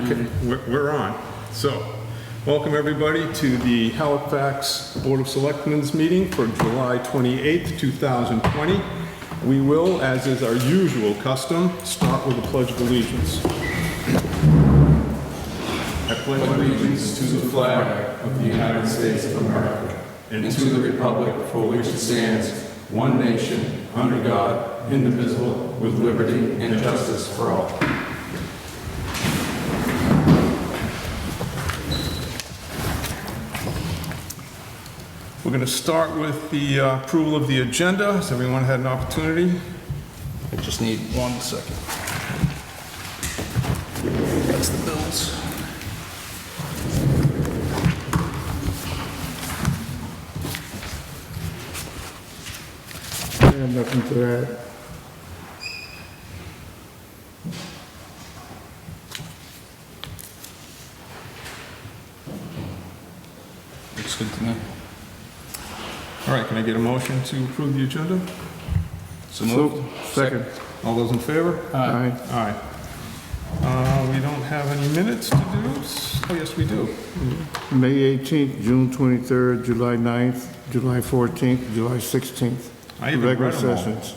Okay, we're on. So, welcome everybody to the Halifax Board of Selectmen's meeting for July 28th, 2020. We will, as is our usual custom, start with the Pledge of Allegiance. I pledge allegiance to the flag of the United States of America and to the republic for which it stands, one nation, under God, indivisible, with liberty and justice for all. We're going to start with the approval of the agenda. Has everyone had an opportunity? I just need 1 second. That's the bills. I have nothing to add. Looks good to me. All right, can I get a motion to approve the agenda? So moved. Second. All those in favor? Aye. Aye. We don't have any minutes to do. Oh, yes, we do. May 18th, June 23rd, July 9th, July 14th, July 16th. I even Regular read them all. sessions.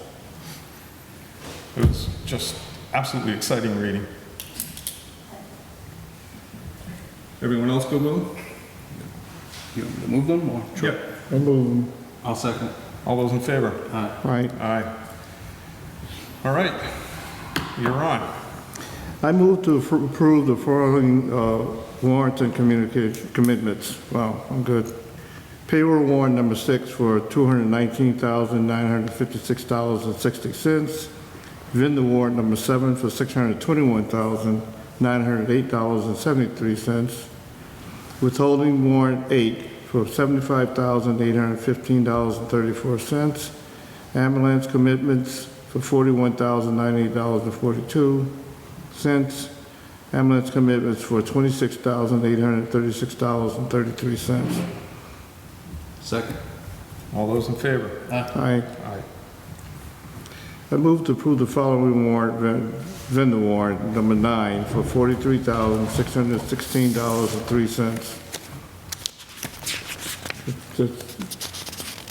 It was just absolutely exciting reading. Everyone else good with them? You want me to move them or? Yep. I move. I'll second. All those in favor? Right. Aye. All right, you're on. I move to approve the following warrants and commitments. Wow, I'm good. Payroll warrant number 6 for $219,956.60. Vendor warrant number 7 for $621,908.73. Withholding warrant 8 for $75,815.34. Ambulance commitments for $41,098.42. Ambulance commitments for $26,836.33. Second. All those in favor? Aye. Aye. I move to approve the following warrant, vendor warrant number 9 for $43,616.03.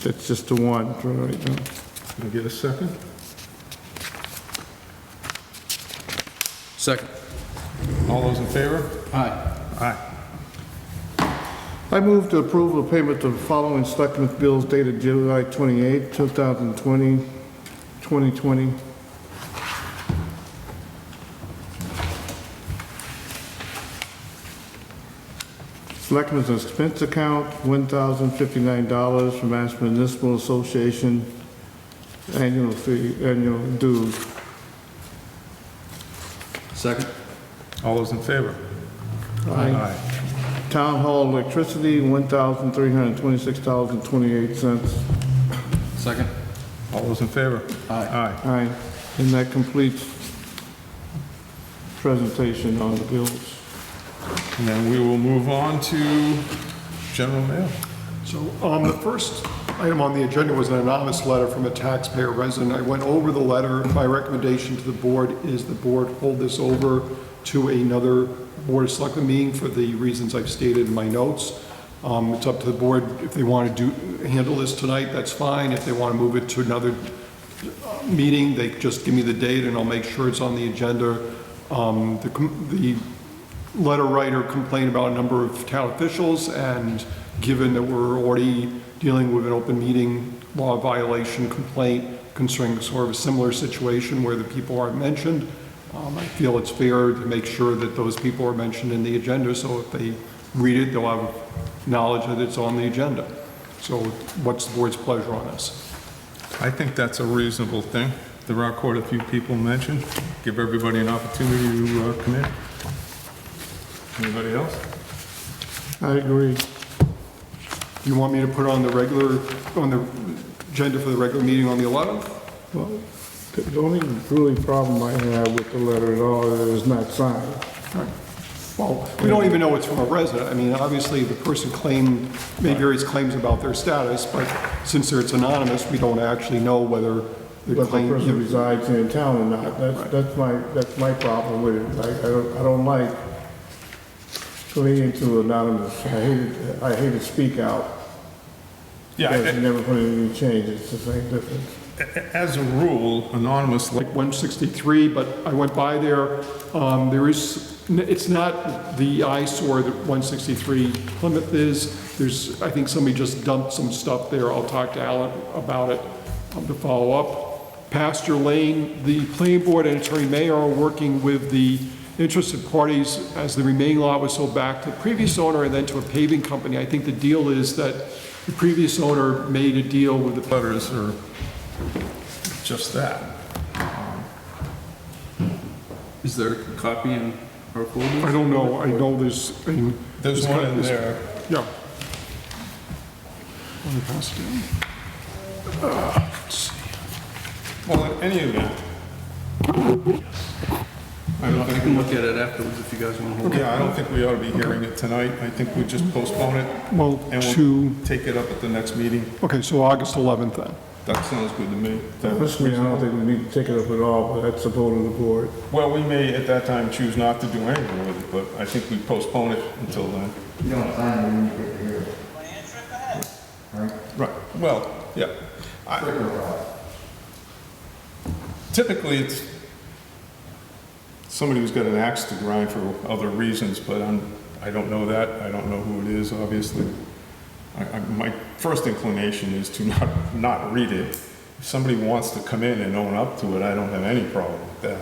That's just the one for right now. Can I get a second? Second. All those in favor? Aye. Aye. I move to approve the payment of the following selectmen's bills dated July 28, 2020. Selectmen's expense account, $1,059 from Mass Municipal Association, annual fee, annual dues. Second. All those in favor? Aye. Town Hall electricity, $1,326.28. Second. All those in favor? Aye. Aye. Aye. And that completes presentation on the bills. And then we will move on to general mail. So the first item on the agenda was an anonymous letter from a taxpayer resident. I went over the letter. My recommendation to the board is the board hold this over to another Board of Selectmen meeting for the reasons I've stated in my notes. It's up to the board. If they want to handle this tonight, that's fine. If they want to move it to another meeting, they just give me the date and I'll make sure it's on the agenda. The letter writer complained about a number of town officials, and given that we're already dealing with an open meeting law violation complaint concerning sort of a similar situation where the people aren't mentioned, I feel it's fair to make sure that those people are mentioned in the agenda, so if they read it, they'll have knowledge that it's on the agenda. So what's the board's pleasure on this? I think that's a reasonable thing. There are quite a few people mentioned. Give everybody an opportunity to come in. Anybody else? I agree. You want me to put on the agenda for the regular meeting on the 11th? Well, the only really problem I have with the letter at all is it's not signed. Well, we don't even know it's from a resident. I mean, obviously, the person made various claims about their status, but since it's anonymous, we don't actually know whether the But the claim... person resides in town or not. That's my problem with it. I don't like fleeing to anonymous. I hate to speak out. Yeah, Because it never put any change, it's the same difference. as a rule, anonymous, like, like 163, but I went by there. There is, it's not the eyesore that 163 Plymouth is. There's, I think somebody just dumped some stuff there. I'll talk to Alan about it to follow up. Pasture Lane, the planning board and attorney mayor are working with the interested parties as the remaining lot was sold back to the previous owner and then to a paving company. I think the deal is that the previous owner made a deal with the letters are just that. Is there a copy in our folder? I don't know, I know there's, I mean, There's one in there. yeah. Let me pass it down. Let's see. Well, in any event, I don't I think, can look at it afterwards if you guys want to hold it. yeah, I don't think we ought to be hearing it tonight. I think we just postpone it Well, and we'll to, take it up at the next meeting. okay, so August 11th then. That sounds good to me. Honestly, I don't think we need to take it up at all, but that's a vote of the board. Well, we may at that time choose not to do anything with it, but I think we postpone it until then. You don't sign it when you get to hear it. Right? Right, well, yeah. Quicker about Typically, it's somebody who's got an axe to grind for other reasons, but I don't know that. I don't know who it is, obviously. My first inclination is to not read it. If somebody wants to come in and own up to it, I don't have any problem with that.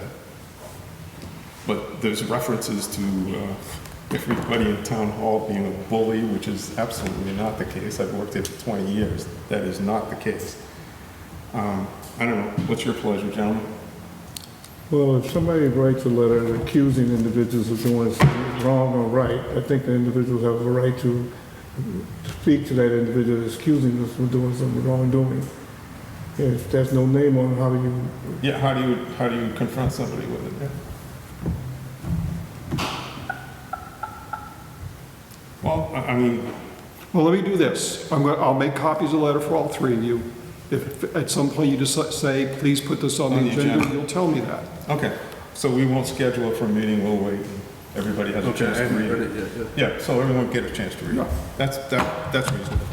But there's references to everybody in town hall being a bully, which is absolutely not the case. I've worked here for 20 years. That is not the case. I don't know. What's your pleasure, gentlemen? Well, if somebody writes a letter accusing individuals of doing something wrong or right, I think the individuals have a right to speak to that individual that's accusing us of doing something wrongdoing. If there's no name on it, how do you? Yeah, how do you confront somebody with it? Yeah. Well, I mean, Well, let me do this. I'll make copies of the letter for all three of you. If at some point you just say, please put this on the agenda, you'll tell me that. okay, so we won't schedule it for a meeting, we'll wait. Everybody has a Okay, I chance to haven't read read it. it yet, Yeah, so everyone get a chance to read it. Yeah. That's reasonable.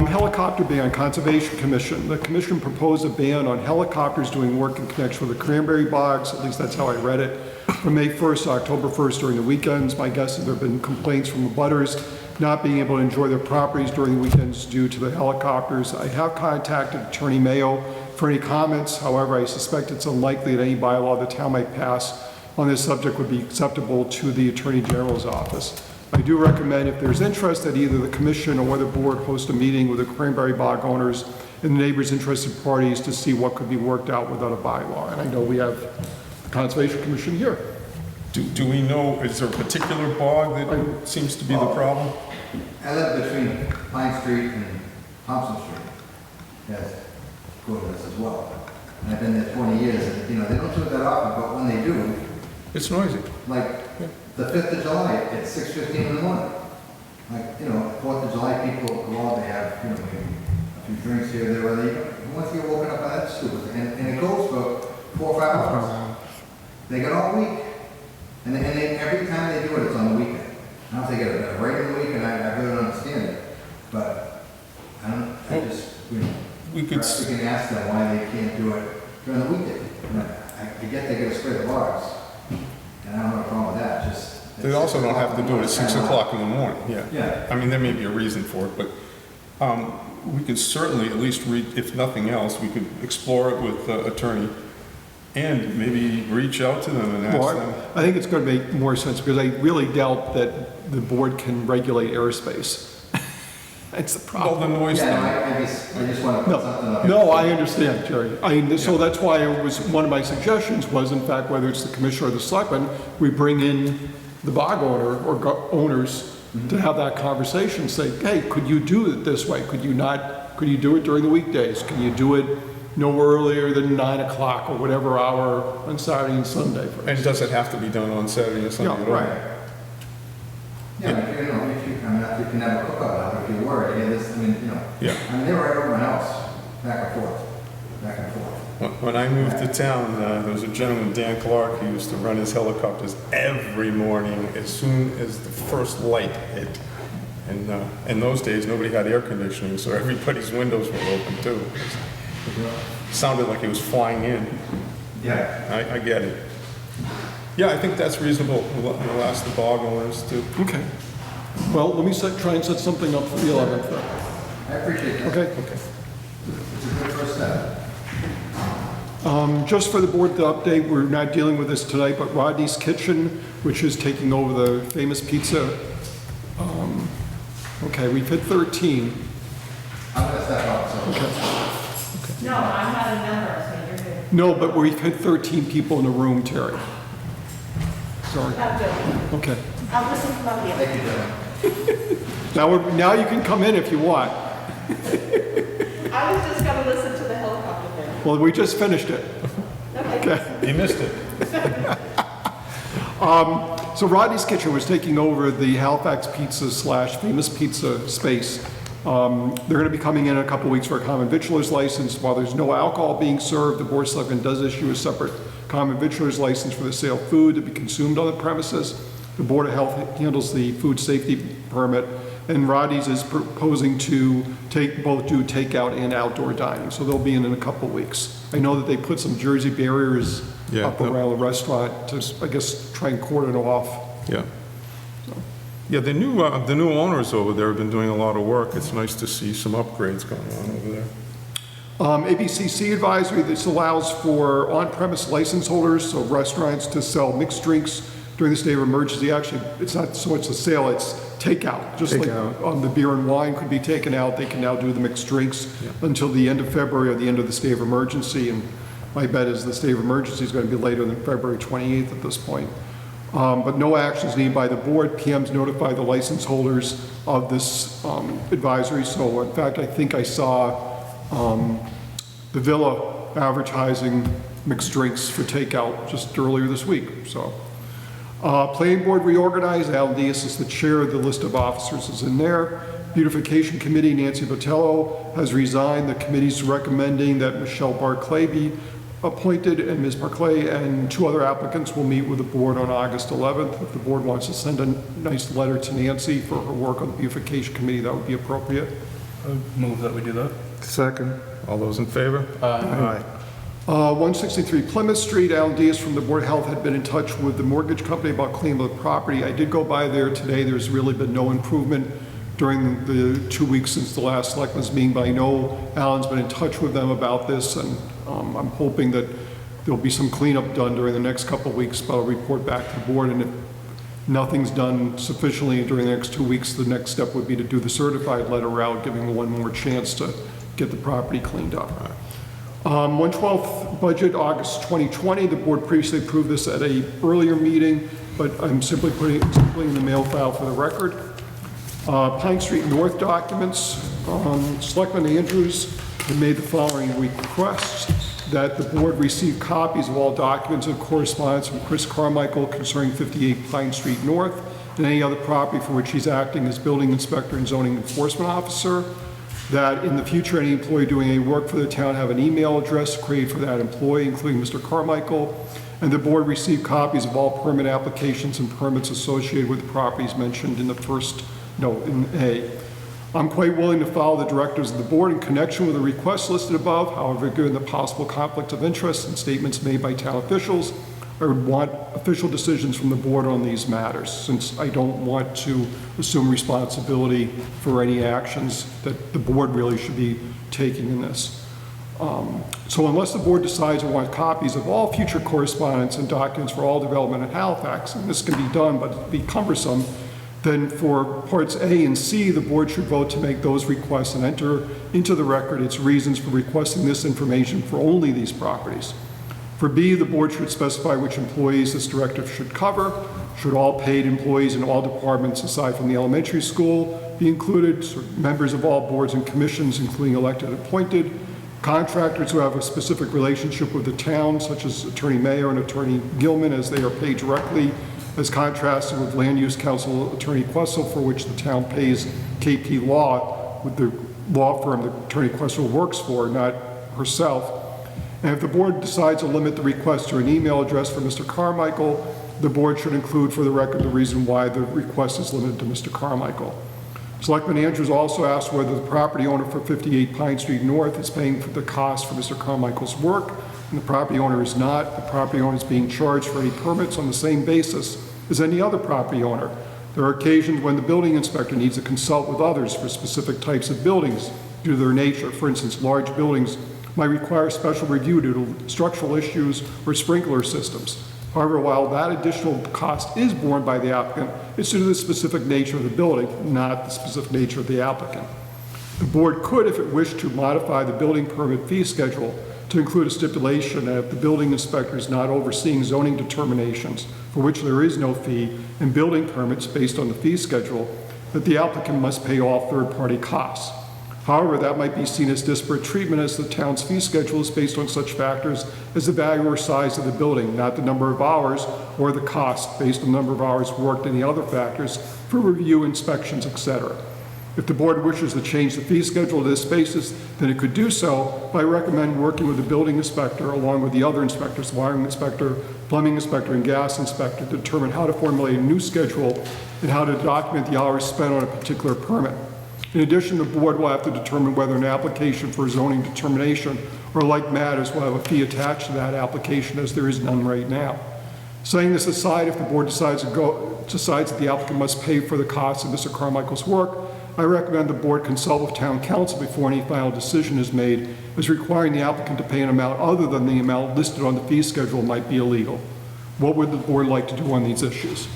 Helicopter ban, Conservation Commission. The commission proposed a ban on helicopters doing work in connection with the cranberry bogs, at least that's how I read it, from May 1st to October 1st during the weekends. My guess is there have been complaints from abutters not being able to enjoy their properties during the weekends due to the helicopters. I have contacted Attorney Mayo for any comments. However, I suspect it's unlikely that any bylaw the town might pass on this subject would be acceptable to the Attorney General's office. I do recommend, if there's interest, that either the commission or the board host a meeting with the cranberry bog owners and the neighbors' interested parties to see what could be worked out without a bylaw. And I know we have the Conservation Commission here. Do we know, is there a particular bog that seems to be the problem? I live between Pine Street and Thompson Street. Yes, go to this as well. And I've been there 20 years, and, you know, they don't do it that often, but when they do, It's noisy. like the 5th of July at 6:15 in the morning. Like, you know, 4th of July, people go out, they have, you know, maybe a few drinks here, there, whether you, once you get woken up by that stupid thing, and it goes for 4 or 5 hours. They get all week. And they, every time they do it, it's on the weekend. I don't think it's a regular week, and I really don't understand it. But I just, you know, We could, perhaps we can ask them why they can't do it during the weekday. I get they gotta spray the bars, and I don't have a problem with that, just. they also don't have to do it at 6 o'clock in the morning, yeah. Yeah. I mean, there may be a reason for it, but we could certainly at least read, if nothing else, we could explore it with attorney and maybe reach out to them and ask Well, them. I think it's going to make more sense because I really doubt that the board can regulate airspace. That's the Well, problem. the noise Yeah, thing. no, I just wanna put something up. No, I understand, Jerry. I mean, so that's why it was, one of my suggestions was, in fact, whether it's the commissioner or the selectmen, we bring in the bog owner or owners to have that conversation, say, hey, could you do it this way? Could you do it during the weekdays? Can you do it no earlier than 9 o'clock or whatever hour on Saturday and Sunday, for And does it have to be done on Saturday or Sunday Yeah, at all? right. Yeah, if you know, if you can have a cookout out, if you're worried, yeah, this, I mean, you know. Yeah. I mean, they were right over my house, back and forth. When I moved to town, there was a gentleman, Dan Clark, who used to run his helicopters every morning as soon as the first light hit. And in those days, nobody had air conditioning, so everybody's windows were open too. It sounded like he was flying in. Yeah. I get it. Yeah, I think that's reasonable. We'll ask the bog owners to. Okay. Well, let me try and set something up for the 11th. I appreciate that. Okay. It's a good first step. Just for the board to update, we're not dealing with this tonight, but Rodney's Kitchen, which is taking over the famous pizza. Okay, we've hit 13. I'm gonna step up, so. No, I'm not a member, so you're good. No, but we've hit 13 people in the room, Terry. Sorry. I'm good. Okay. I'll listen from up here. Thank you, gentlemen. Now you can come in if you want. I was just gonna listen to the helicopter thing. Well, we just finished it. Okay. You missed it. So Rodney's Kitchen was taking over the Halifax Pizza / Famous Pizza space. They're going to be coming in a couple weeks for a common victualer's license. While there's no alcohol being served, the Board of Selectmen does issue a separate common victualer's license for the sale of food to be consumed on the premises. The Board of Health handles the food safety permit, and Rodney's is proposing to do takeout and outdoor dining. So they'll be in a couple weeks. I know that they put some Jersey barriers up around the restaurant to, I guess, try and cordon it off. Yeah. Yeah, the new owners over there have been doing a lot of work. It's nice to see some upgrades going on over there. ABCC advisory, this allows for on-premise license holders, so restaurants, to sell mixed drinks during the state of emergency. Actually, it's not so much a sale, it's takeout. Just like the beer and wine could be taken out, they can now do the mixed drinks until the end of February or the end of the state of emergency. And my bet is the state of emergency is going to be later than February 28th at this point. But no action is needed by the board. PM's notify the license holders of this advisory. So in fact, I think I saw the Villa advertising mixed drinks for takeout just earlier this week. So planning board reorganized. Alan Diaz is the chair. The list of officers is in there. Beautification committee, Nancy Botello has resigned. The committee's recommending that Michelle Barclay be appointed, and Ms. Barclay and 2 other applicants will meet with the board on August 11th. If the board wants to send a nice letter to Nancy for her work on the beautification committee, that would be appropriate. I would move that we do that. Second. All those in favor? Aye. 163 Plymouth Street, Alan Diaz from the Board of Health had been in touch with the mortgage company about cleaning up the property. I did go by there today. There's really been no improvement during the 2 weeks since the last selectmen's meeting, but I know Alan's been in touch with them about this, and I'm hoping that there'll be some cleanup done during the next couple of weeks, but I'll report back to the board, and if nothing's done sufficiently during the next 2 weeks, the next step would be to do the certified letter out, giving one more chance to get the property cleaned up. 112th budget, August 2020. The board previously approved this at a earlier meeting, but I'm simply putting it in the mail file for the record. Pine Street North documents. Selectman Andrews had made the following request: that the board receive copies of all documents and correspondence from Chris Carmichael concerning 58 Pine Street North and any other property for which he's acting as building inspector and zoning enforcement officer. That in the future, any employee doing any work for the town have an email address created for that employee, including Mr. Carmichael. And the board receive copies of all permit applications and permits associated with the properties mentioned in the first note in A. I'm quite willing to follow the directives of the board in connection with the requests listed above. However, given the possible conflict of interest and statements made by town officials, I would want official decisions from the board on these matters, since I don't want to assume responsibility for any actions that the board really should be taking in this. So unless the board decides to want copies of all future correspondence and documents for all development in Halifax, and this can be done, but it'd be cumbersome, then for parts A and C, the board should vote to make those requests and enter into the record its reasons for requesting this information for only these properties. For B, the board should specify which employees this directive should cover. Should all paid employees in all departments aside from the elementary school be included? So members of all boards and commissions, including elected and appointed. Contractors who have a specific relationship with the town, such as Attorney Mayer and Attorney Gilman, as they are paid directly, as contrasted with Land Use Council Attorney Questle, for which the town pays KP Law, with the law firm that Attorney Questle works for, not herself. And if the board decides to limit the request to an email address for Mr. Carmichael, the board should include for the record the reason why the request is limited to Mr. Carmichael. Selectman Andrews also asked whether the property owner for 58 Pine Street North is paying for the cost for Mr. Carmichael's work, and the property owner is not. The property owner is being charged for any permits on the same basis as any other property owner. There are occasions when the building inspector needs to consult with others for specific types of buildings due to their nature. For instance, large buildings might require special review due to structural issues or sprinkler systems. However, while that additional cost is borne by the applicant, it's due to the specific nature of the building, not the specific nature of the applicant. The board could, if it wished to, modify the building permit fee schedule to include a stipulation that if the building inspector is not overseeing zoning determinations for which there is no fee and building permits based on the fee schedule, that the applicant must pay all third-party costs. However, that might be seen as disparate treatment as the town's fee schedule is based on such factors as the value or size of the building, not the number of hours or the cost based on the number of hours worked and the other factors for review, inspections, etc. If the board wishes to change the fee schedule to this basis, then it could do so by recommending working with the building inspector along with the other inspectors, wiring inspector, plumbing inspector, and gas inspector to determine how to formulate a new schedule and how to document the hours spent on a particular permit. In addition, the board will have to determine whether an application for zoning determination or like matters will have a fee attached to that application, as there is none right now. Setting this aside, if the board decides that the applicant must pay for the cost of Mr. Carmichael's work, I recommend the board consult with town council before any final decision is made, as requiring the applicant to pay an amount other than the amount listed on the fee schedule might be illegal. What would the board like to do on these issues?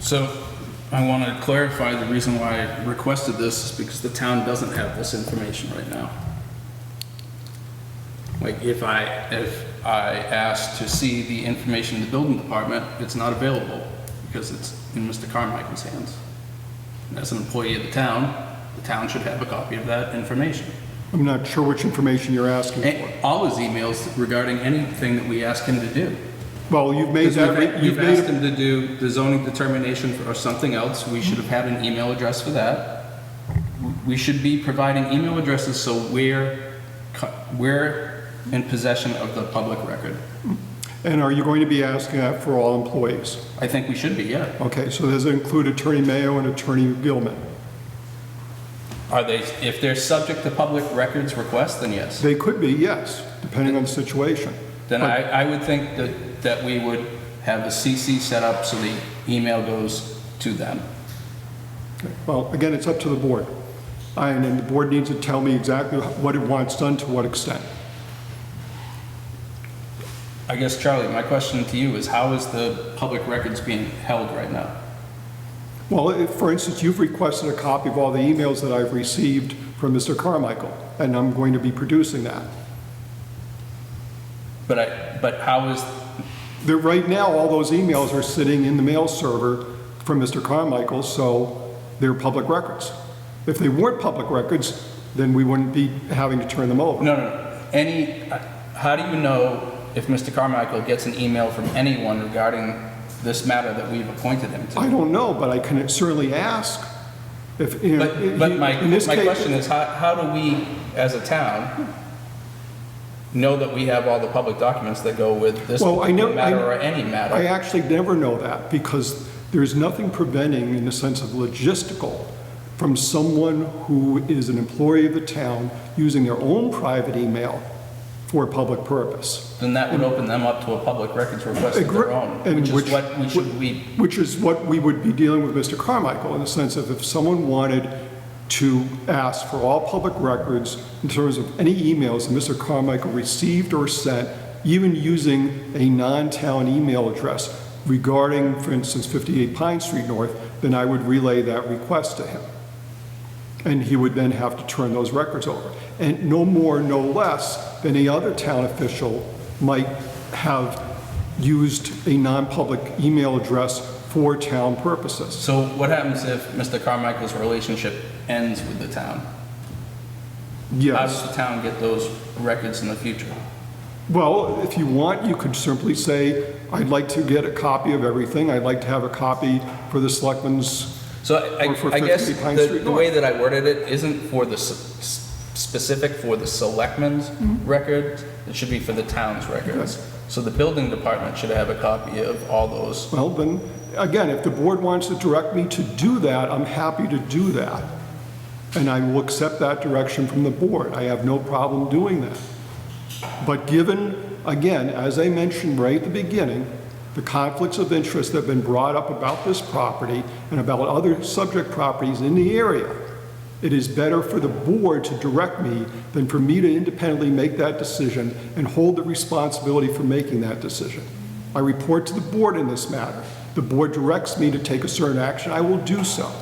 So I want to clarify the reason why I requested this is because the town doesn't have this information right now. Like if I asked to see the information in the building department, it's not available because it's in Mr. Carmichael's hands. And as an employee of the town should have a copy of that information. I'm not sure which information you're asking for. And all his emails regarding anything that we ask him to do. Well, you've made that. We've asked him to do the zoning determination or something else. We should have had an email address for that. We should be providing email addresses so we're in possession of the public record. And are you going to be asking that for all employees? I think we should be, yeah. Okay, so does it include Attorney Mayo and Attorney Gilman? Are they, if they're subject to public records requests, then yes. They could be, yes, depending on the situation. Then I would think that we would have a CC set up so the email goes to them. Okay. Well, again, it's up to the board. And the board needs to tell me exactly what it wants done to what extent. I guess, Charlie, my question to you is how is the public records being held right now? Well, if, for instance, you've requested a copy of all the emails that I've received from Mr. Carmichael, and I'm going to be producing that. But how is... Right now, all those emails are sitting in the mail server from Mr. Carmichael, so they're public records. If they weren't public records, then we wouldn't be having to turn them over. No. How do you know if Mr. Carmichael gets an email from anyone regarding this matter that we've appointed him to? I don't know, but I can certainly ask. If, you know, But my question is, how do we, as a town, know that we have all the public documents that go with this matter or any matter? I actually never know that because there's nothing preventing, in the sense of logistical, from someone who is an employee of the town using their own private email for a public purpose. Then that would open them up to a public records request of their own, which is what we would be dealing with Mr. Carmichael, in the sense of if someone wanted to ask for all public records in terms of any emails that Mr. Carmichael received or sent, even using a non-town email address regarding, for instance, 58 Pine Street North, then I would relay that request to him. And he would then have to turn those records over. And no more, no less than any other town official might have used a non-public email address for town purposes. So what happens if Mr. Carmichael's relationship ends with the town? Yes. How does the town get those records in the future? Well, if you want, you could simply say, I'd like to get a copy of everything. I'd like to have a copy for the selectmen's. So I guess the way that I worded it isn't for the specific for the selectmen's record. It should be for the town's records. So the building department should have a copy of all those. Well, then, again, if the board wants to direct me to do that, I'm happy to do that. And I will accept that direction from the board. I have no problem doing that. But given, again, as I mentioned right at the beginning, the conflicts of interest that have been brought up about this property and about other subject properties in the area, it is better for the board to direct me than for me to independently make that decision and hold the responsibility for making that decision. I report to the board in this matter. The board directs me to take a certain action, I will do so.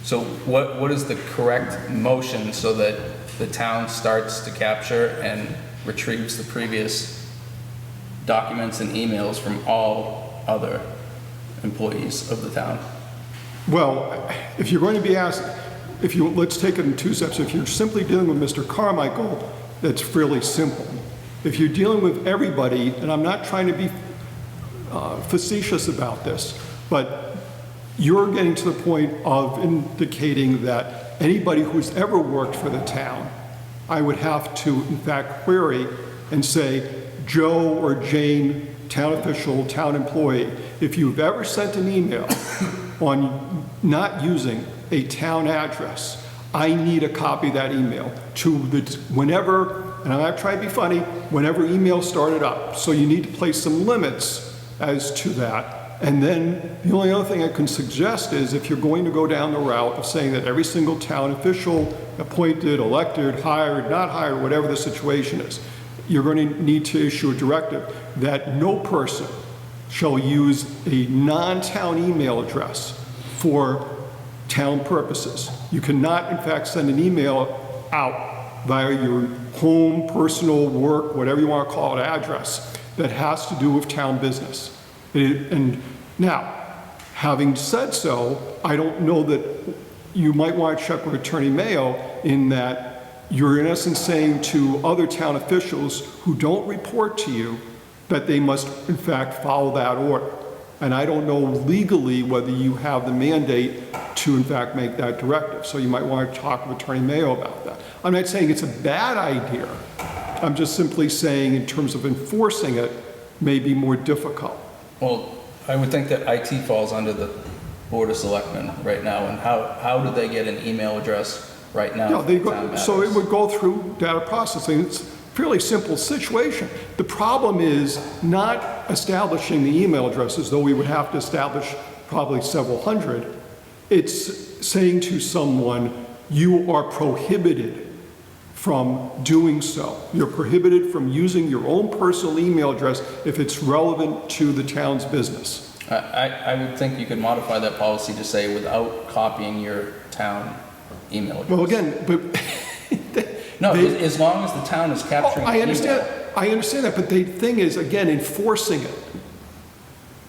So what is the correct motion so that the town starts to capture and retrieves the previous documents and emails from all other employees of the town? Well, if you're going to be asked, let's take it in two steps. If you're simply dealing with Mr. Carmichael, that's fairly simple. If you're dealing with everybody, and I'm not trying to be facetious about this, but you're getting to the point of indicating that anybody who's ever worked for the town, I would have to, in fact, query and say, Joe or Jane, town official, town employee, if you've ever sent an email on not using a town address, I need a copy of that email to whenever, and I'm not trying to be funny, whenever email started up. So you need to place some limits as to that. And then the only other thing I can suggest is if you're going to go down the route of saying that every single town official, appointed, elected, hired, not hired, whatever the situation is, you're going to need to issue a directive that no person shall use a non-town email address for town purposes. You cannot, in fact, send an email out via your home, personal, work, whatever you want to call it, address that has to do with town business. And now, having said so, I don't know that you might want to check with Attorney Mayo in that you're in essence saying to other town officials who don't report to you that they must in fact follow that order. And I don't know legally whether you have the mandate to in fact make that directive. So you might want to talk with Attorney Mayo about that. I'm not saying it's a bad idea. I'm just simply saying in terms of enforcing it may be more difficult. Well, I would think that IT falls under the Board of Selectmen right now, and how do they get an email address right now? No, for the town so it matters? would go through data processing. It's a fairly simple situation. The problem is not establishing the email addresses, though we would have to establish probably several hundred. It's saying to someone, you are prohibited from doing so. You're prohibited from using your own personal email address if it's relevant to the town's business. I would think you could modify that policy to say without copying your town email address. Well, again, but No, as long as the town is capturing the I understand. email. I understand that, but the thing is, again, enforcing it.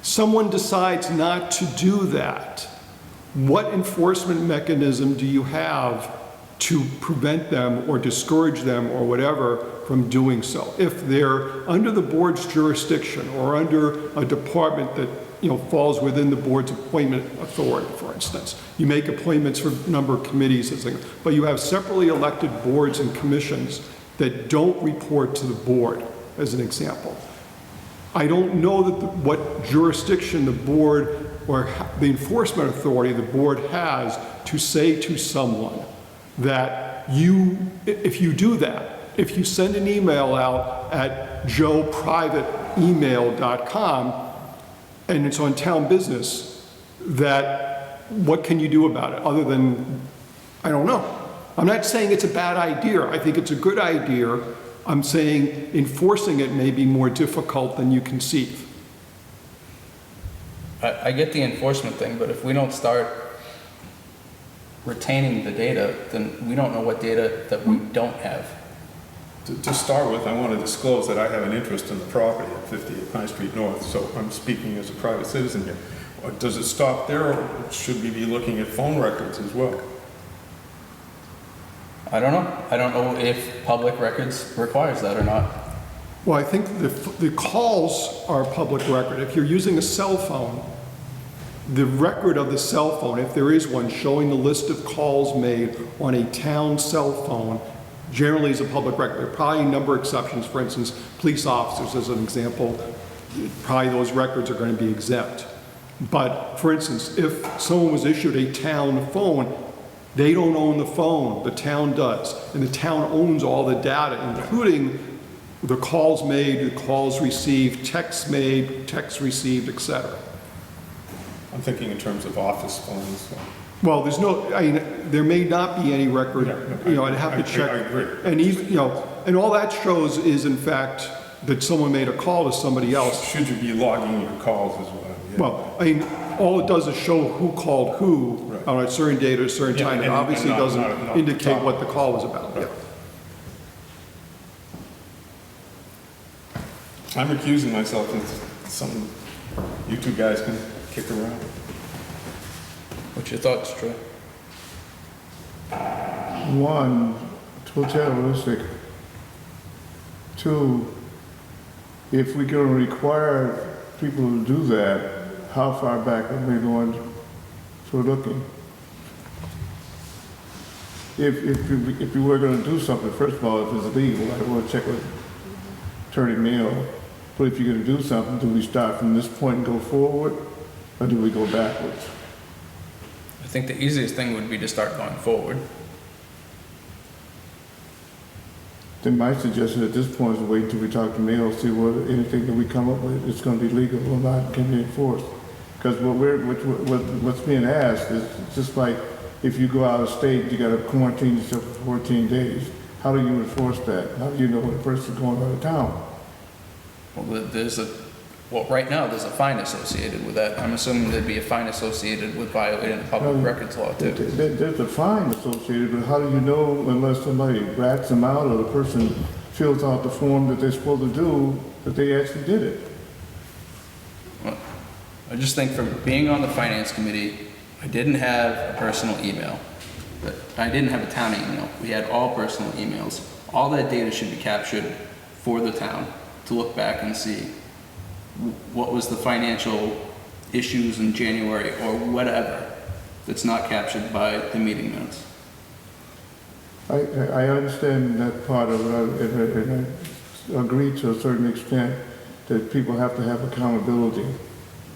Someone decides not to do that. What enforcement mechanism do you have to prevent them or discourage them or whatever from doing so? If they're under the board's jurisdiction or under a department that falls within the board's appointment authority, for instance. You make appointments for a number of committees, but you have separately elected boards and commissions that don't report to the board, as an example. I don't know that what jurisdiction the board or the enforcement authority the board has to say to someone that if you do that, if you send an email out at joeprivateemail.com and it's on town business, that what can you do about it other than, I don't know. I'm not saying it's a bad idea. I think it's a good idea. I'm saying enforcing it may be more difficult than you conceive. I get the enforcement thing, but if we don't start retaining the data, then we don't know what data that we don't have. To start with, I want to disclose that I have an interest in the property at 58 Pine Street North, so I'm speaking as a private citizen here. Does it stop there, or should we be looking at phone records as well? I don't know. I don't know if public records requires that or not. Well, I think the calls are public record. If you're using a cell phone, the record of the cell phone, if there is one, showing the list of calls made on a town cell phone, generally is a public record. There are probably a number of exceptions, for instance, police officers as an example, probably those records are going to be exempt. But for instance, if someone was issued a town phone, they don't own the phone, the town does. And the town owns all the data, including the calls made, the calls received, texts made, texts received, et cetera. I'm thinking in terms of office phones. Well, there's no, I mean, there may not be any record, you know, I'd have to check. I agree. And even, you know, and all that shows is in fact that someone made a call to somebody else. Should you be logging your calls as well? Yeah. Well, I mean, all it does is show who called who on a certain date at a certain Yeah, time. It and obviously not doesn't indicate top. what the call was about. Right. Yeah. I'm recusing myself. It's something you two guys can kick around. What's your thoughts, Troy? One, totalistic. Two, if we're gonna require people to do that, how far back are we going for looking? If you were gonna do something, first of all, if it's illegal, I want to check with Attorney Mail. But if you're gonna do something, do we start from this point and go forward, or do we go backwards? I think the easiest thing would be to start going forward. Then my suggestion at this point is wait until we talk to Mail, see what, anything that we come up with is gonna be legal or not, can be enforced. Because what's being asked is just like, if you go out of state, you gotta quarantine yourself for 14 days. How do you enforce that? How do you know when a person's going out of town? Well, right now, there's a fine associated with that. I'm assuming there'd be a fine associated with violating the public records law too. There's a fine associated, but how do you know unless somebody rats them out or the person fills out the form that they're supposed to do, that they actually did it? I just think from being on the finance committee, I didn't have a personal email. But I didn't have a town email. We had all personal emails. All that data should be captured for the town to look back and see what was the financial issues in January or whatever that's not captured by the meeting minutes. I understand that part of it, and I agree to a certain extent that people have to have accountability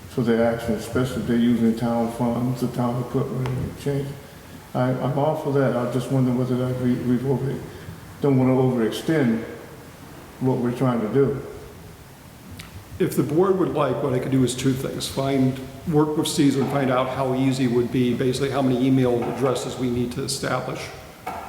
for their actions, especially if they're using town funds, the town equipment, and change. I'm all for that. I just wonder whether that don't want to overextend what we're trying to do. If the board would like, what I could do is two things. Work with Caesar and find out how easy it would be, basically how many email addresses we need to establish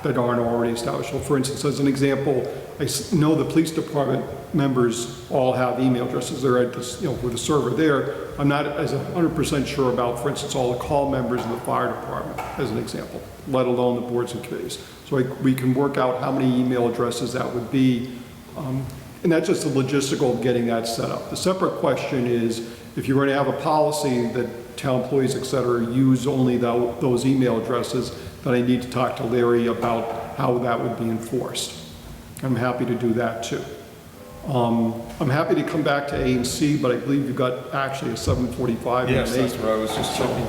that aren't already established. So for instance, as an example, I know the police department members all have email addresses. They're at this, you know, with the server there. I'm not as 100% sure about, for instance, all the call members in the fire department, as an example, let alone the boards and committees. So we can work out how many email addresses that would be. And that's just the logistical of getting that set up. The separate question is, if you're going to have a policy that town employees, et cetera, use only those email addresses, then I need to talk to Larry about how that would be enforced. I'm happy to do that too. I'm happy to come back to A and C, but I believe you've got actually a 7:45 and Yes, an 8. that's what I was just checking.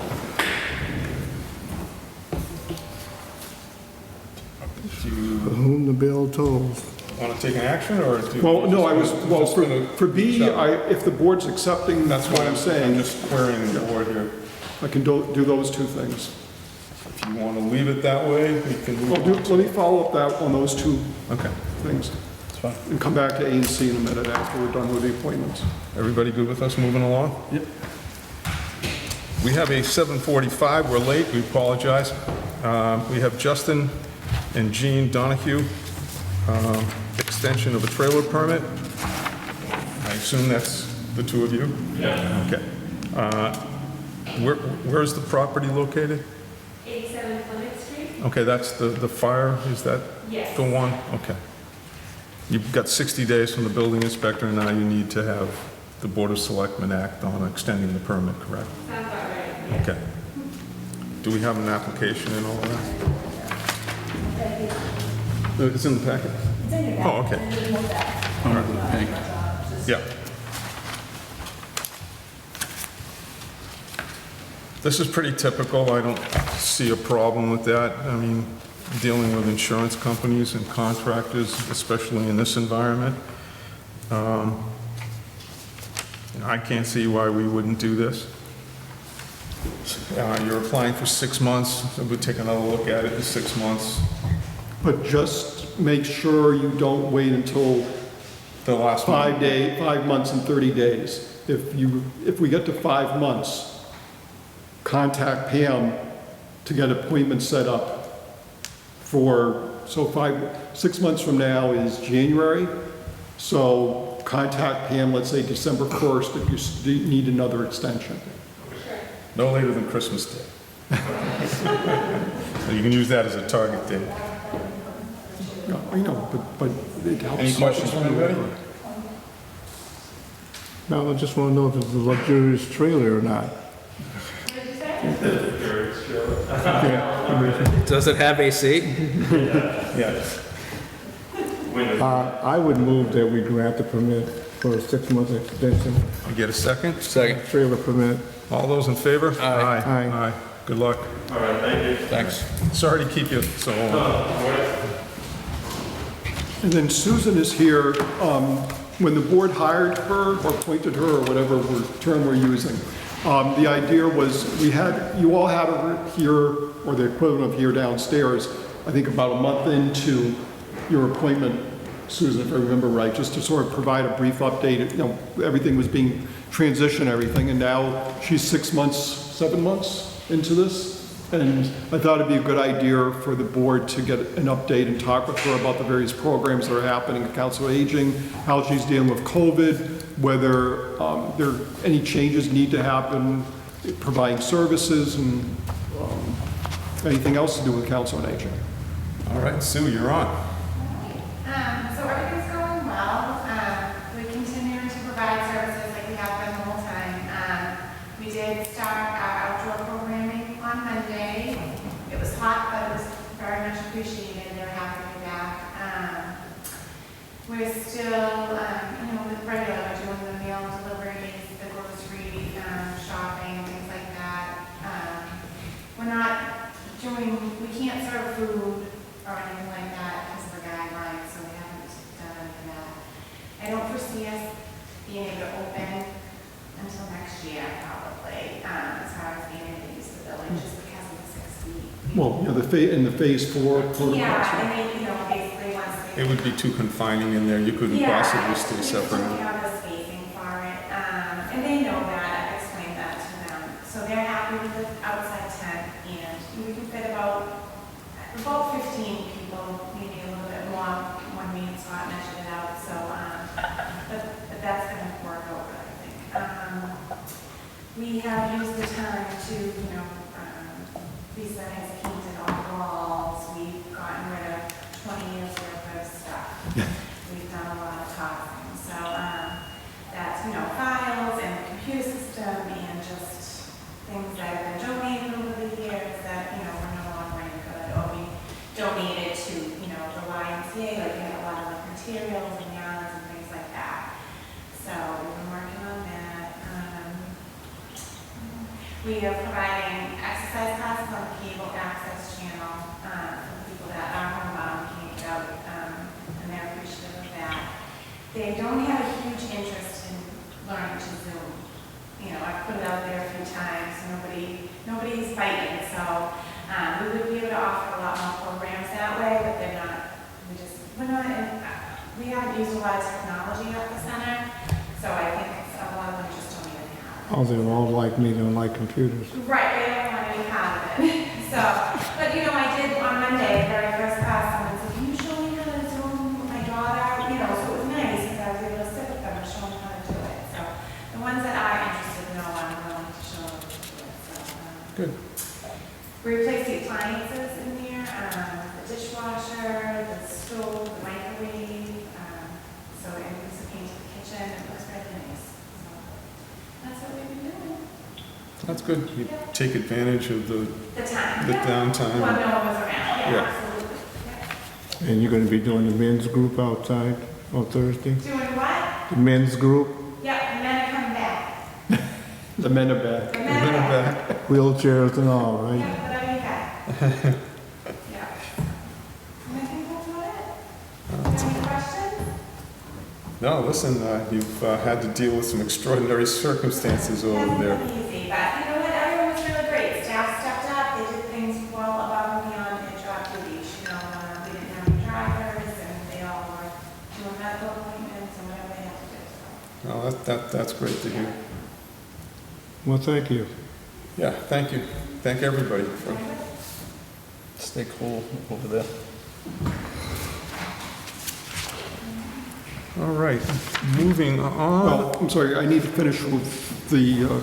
Do you For whom the bell tolls. want to take an action, or do you? Well, no, I was, well, just gonna- for B, if the board's accepting, That's what I'm saying, just querying the board here. I can do those two things. If you want to leave it that way, we can move on. Let me follow up that on those two Okay, things that's fine. and come back to A and C in a minute after we're done with the appointments. Everybody good with us moving along? Yep. We have a 7:45, we're late, we apologize. We have Justin and Jean Donahue, extension of a trailer permit. I assume that's the two of you? Yeah. Okay. Where's the property located? 87 Plymouth Street? Okay, that's the fire, is that Yes. the one? Okay. You've got 60 days from the building inspector, and now you need to have the Board of Selectmen act on extending the permit, correct? Sounds about right, yeah. Okay. Do we have an application and all that? It's in the packet? It's in your bag. Oh, okay. And then we'll back. Pink. Yeah. This is pretty typical. I don't see a problem with that. I mean, dealing with insurance companies and contractors, especially in this environment. I can't see why we wouldn't do this. You're applying for 6 months, so we'll take another look at it in 6 months. But just make sure you don't wait until The last one. 5 months and 30 days. If we get to 5 months, contact Pam to get appointments set up for, so 6 months from now is January. So contact Pam, let's say December 1st, if you need another extension. No later than Christmas Day. So you can use that as a target date. No, I know, but it helps. Any questions from anybody? Now, I just want to know if it's a luxurious trailer or not. What did you say? Does it have AC? Yes. I would move that we grant the permit for a 6-month extension, You get a second? Second. trailer permit. All those in favor? Aye. Aye. Good luck. Thanks. Sorry to keep you so long. And then Susan is here, when the board hired her or appointed her or whatever term we're using, the idea was you all had her here, or the equivalent of here downstairs, I think about a month into your appointment, Susan, if I remember right, just to sort of provide a brief update. Everything was being transitioned, everything, and now she's 7 months into this. And I thought it'd be a good idea for the board to get an update and talk with her about the various programs that are happening at Council on Aging, how she's dealing with COVID, whether any changes need to happen, providing services, and anything else to do with Council on Aging. All right, Sue, you're on. So everything's going well. We're continuing to provide services like we have been the whole time. We did start our outdoor programming on Monday. It was hot, but it was very much appreciated. They were happy to be back. We're still, with regular, we're doing the meal deliveries, the grocery shopping, things like that. We're not doing, we can't serve food or anything like that because of the guidelines, so we haven't done any of that. I don't foresee us being able to open until next year, probably, as far as being able to use the building, just because of the 6 feet. Well, in the phase 4 protocol. Yeah, and they, basically once they. It would be too confining in there. You couldn't Yeah, possibly stay we just separate. don't have the spacing for it, and they know that, I've explained that to them. So they're happy with the outside tent, and we can fit about 15 people, maybe a little bit more when we saw it, measured it out, so, but that's gonna work out good, I think. We have used the time to, Lisa has painted all the walls, we've gotten rid of 20 years worth of stuff. We've done a lot of tossing, so, that's, files and the computer system and just things that have been donated over the years that, we're no longer any good, or we donated to, the YMCA, like we had a lot of like materials and yarns and things like that. So we've been working on that. We are providing exercise classes on the cable access channel for people that are homebound, can't get out, and they're appreciative of that. They don't have a huge interest in learning to Zoom. I've put it out there a few times, nobody's biting, so we would be able to offer a lot more programs that way, but we haven't used a lot of technology at the center, so I think a lot of them just don't even have it. Oh, they're all like me, they don't like computers. Right, they don't want any part of it. So, but I did on Monday, the very first class, someone said, can you show me how to Zoom with my daughter? So it was nice because I was able to sit with them and show them how to do it. So the ones that are interested know I'm willing to show them how to do it. So, Good. we replaced the appliances in there, the dishwasher, the stove, the microwave, so it was a paint to the kitchen, it looks really nice. So that's what we've been doing. That's good. You take advantage of the The time. The yeah. downtime. When no one was around, Yeah. yeah, absolutely. Yeah. And you're going to be doing the men's group outside on Thursday? Doing what? The men's group, Yeah, the men are coming back. The men are back. The men are back. wheelchairs and all, right? Yeah, whatever you got. Yeah. No, listen, you've had to deal with some extraordinary circumstances over Hasn't there. been easy, but you know what, everyone was really great. Staff stepped up, they did things well above and beyond their job duties. You know, we didn't have any drivers, and they all were doing medical appointments and whatever they had to do, so. No, that's great to hear. Well, thank you. Yeah, thank you. Thank everybody for. Stay cool over there. All right, moving on. Well, I'm sorry, I need to finish with the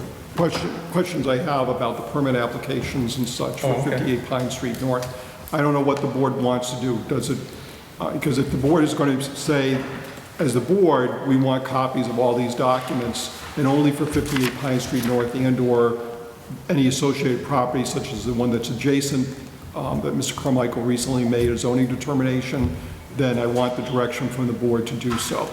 questions I have about the permit applications and such for Oh, okay. 58 Pine Street North. I don't know what the board wants to do. Does it, because if the board is going to say, as the board, we want copies of all these documents, and only for 58 Pine Street North and/or any associated properties such as the one that's adjacent, that Mr. Carmichael recently made a zoning determination, then I want the direction from the board to do so.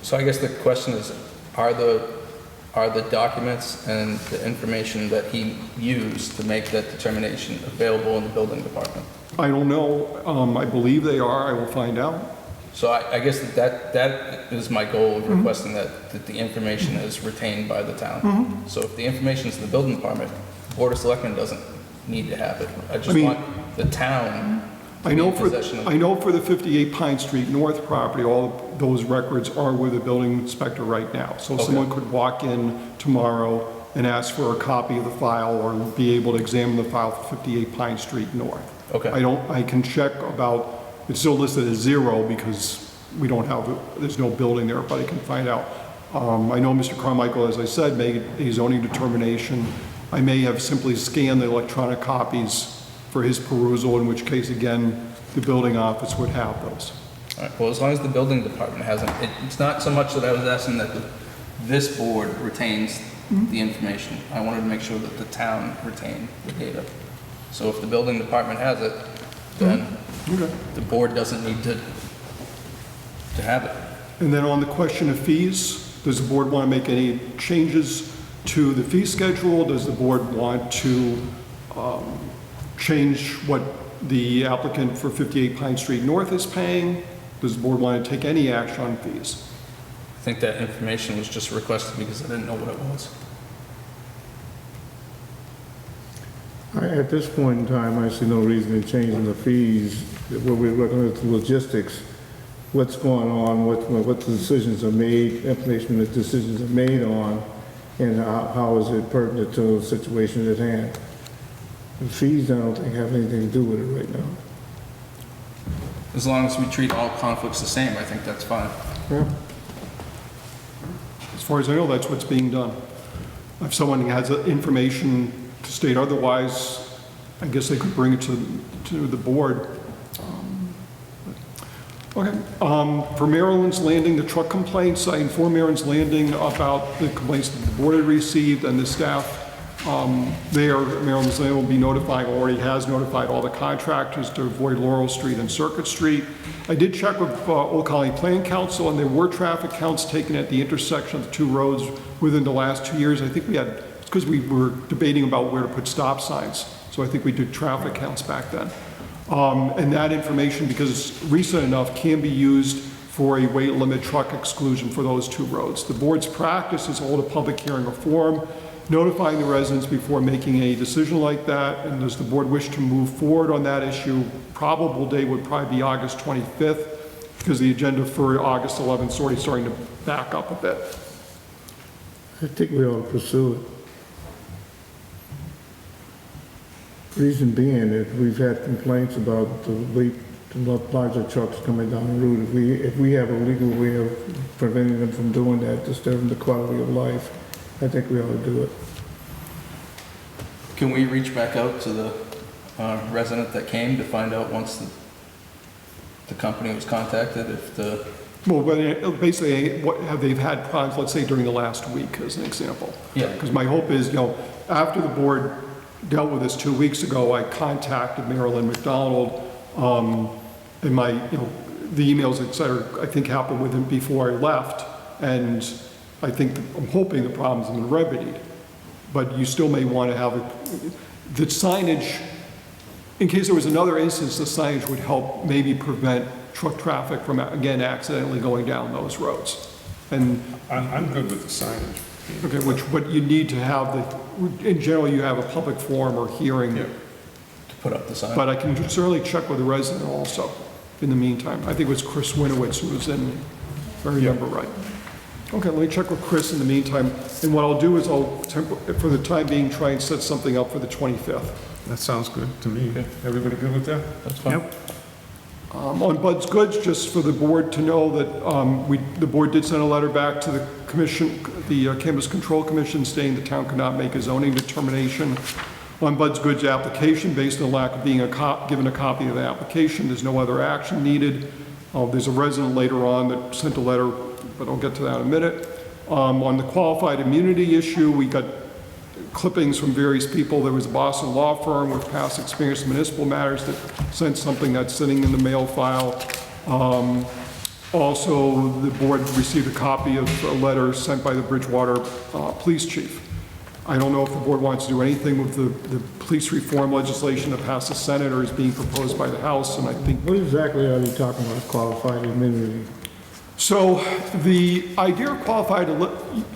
So I guess the question is, are the documents and the information that he used to make that determination available in the building department? I don't know. I believe they are. I will find out. So I guess that is my goal of requesting that the information is retained by the town. So if the information is in the building department, Board of Selectmen doesn't need to have it. I just I mean- want the town to I be know in for, possession of I know for the 58 Pine Street North property, all of those records are with the building inspector right now. So Okay. someone could walk in tomorrow and ask for a copy of the file or be able to examine the file for 58 Pine Street North. Okay. I can check about, it's still listed as 0 because we don't have, there's no building there, but I can find out. I know Mr. Carmichael, as I said, made a zoning determination. I may have simply scanned the electronic copies for his perusal, in which case, again, the building office would have those. All right, well, as long as the building department hasn't, it's not so much that I was asking that this board retains the information. I wanted to make sure that the town retained the data. So if the building department has it, then Okay. the board doesn't need to have it. And then on the question of fees, does the board want to make any changes to the fee schedule? Does the board want to change what the applicant for 58 Pine Street North is paying? Does the board want to take any action on fees? I think that information was just requested because I didn't know what it was. At this point in time, I see no reason in changing the fees. When we're looking at the logistics, what's going on, what the decisions are made, information that decisions are made on, and how is it pertinent to the situation at hand. The fees, I don't think, have anything to do with it right now. As long as we treat all conflicts the same, I think that's fine. Yeah. As far as I know, that's what's being done. If someone has information to state otherwise, I guess they could bring it to the board. Okay. For Maryland's Landing, the truck complaints, I informed Maryland's Landing about the complaints that the board had received and the staff there. Maryland's Landing will be notifying, already has notified all the contractors to avoid Laurel Street and Circuit Street. I did check with Old Colony Plan Council, and there were traffic counts taken at the intersection of the two roads within the last 2 years. I think we had, because we were debating about where to put stop signs, so I think we did traffic counts back then. And that information, because it's recent enough, can be used for a weight limit truck exclusion for those two roads. The board's practice is to hold a public hearing or forum, notifying the residents before making a decision like that. And does the board wish to move forward on that issue? Probable date would probably be August 25th, because the agenda for August 11th is already starting to back up a bit. I think we ought to pursue it. Reason being, if we've had complaints about the larger trucks coming down the road, if we have a legal way of preventing them from doing that, disturbing the quality of life, I think we ought to do it. Can we reach back out to the resident that came to find out once the company was contacted if the... Well, basically, what have they had problems, let's say during the last week, as an example? Yeah. Because my hope is, after the board dealt with this 2 weeks ago, I contacted Marilyn McDonald, and my, the emails, et cetera, I think happened with him before I left, and I'm hoping the problems have been remedied. But you still may want to have the signage, in case there was another instance, the signage would help maybe prevent truck traffic from, again, accidentally going down those roads. And, I'm good with the signage. okay, but you need to have in general, you have a public forum or hearing. Yeah. To put up the sign. But I can certainly check with the resident also in the meantime. I think it was Chris Winowitz who was in, if I remember right. Okay, let me check with Chris in the meantime. And what I'll do is for the time being, try and set something up for the 25th. That sounds good to me. Everybody good with that? That's fine. On Bud's Goods, just for the board to know that the board did send a letter back to the commission, the Cannabis Control Commission, stating the town could not make a zoning determination on Bud's Goods application based on lack of being given a copy of the application. There's no other action needed. There's a resident later on that sent a letter, but I'll get to that in a minute. On the qualified immunity issue, we got clippings from various people. There was a Boston law firm with past experience in municipal matters that sent something that's sitting in the mail file. Also, the board received a copy of a letter sent by the Bridgewater police chief. I don't know if the board wants to do anything with the police reform legislation that passed the Senate or is being proposed by the House, and I think... What exactly are you talking about, qualified immunity? So the idea of qualified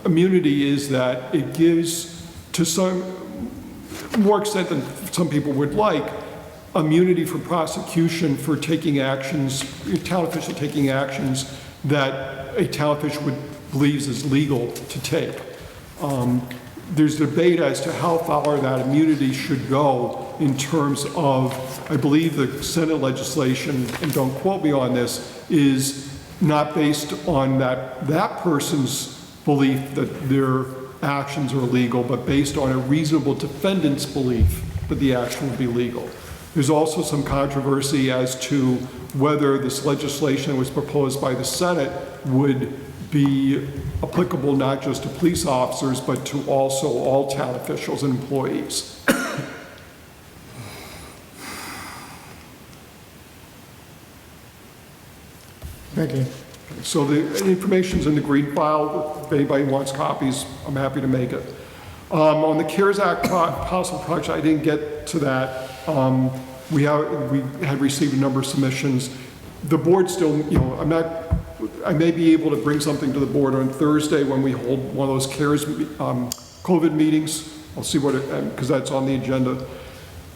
immunity is that it gives, to some more extent than some people would like, immunity from prosecution for taking actions, a town official taking actions that a town official believes is legal to take. There's debate as to how far that immunity should go in terms of, I believe the Senate legislation, and don't quote me on this, is not based on that person's belief that their actions are legal, but based on a reasonable defendant's belief that the action would be legal. There's also some controversy as to whether this legislation that was proposed by the Senate would be applicable not just to police officers, but to also all town officials and employees. Thank you. So the information's in the green file. If anybody wants copies, I'm happy to make it. On the CARES Act possible project, I didn't get to that. We had received a number of submissions. The board still, I may be able to bring something to the board on Thursday when we hold one of those CARES COVID meetings. I'll see what because that's on the agenda.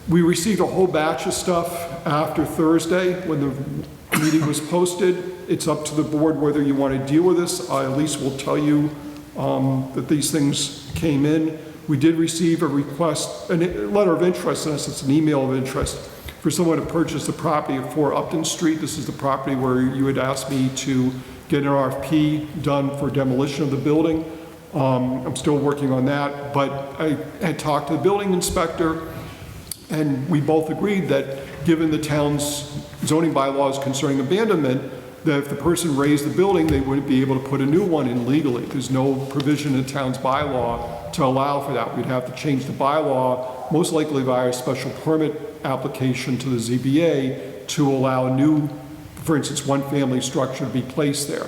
We received a whole batch of stuff after Thursday when the meeting was posted. It's up to the board whether you want to deal with this. I at least will tell you that these things came in. We did receive a request, a letter of interest, in essence, an email of interest for someone to purchase the property at 4 Upton Street. This is the property where you had asked me to get an RFP done for demolition of the building. I'm still working on that, but I had talked to the building inspector, and we both agreed that given the town's zoning bylaws concerning abandonment, that if the person raised the building, they wouldn't be able to put a new one in legally. There's no provision in the town's bylaw to allow for that. We'd have to change the bylaw, most likely via a special permit application to the ZBA to allow new, for instance, one family structure to be placed there.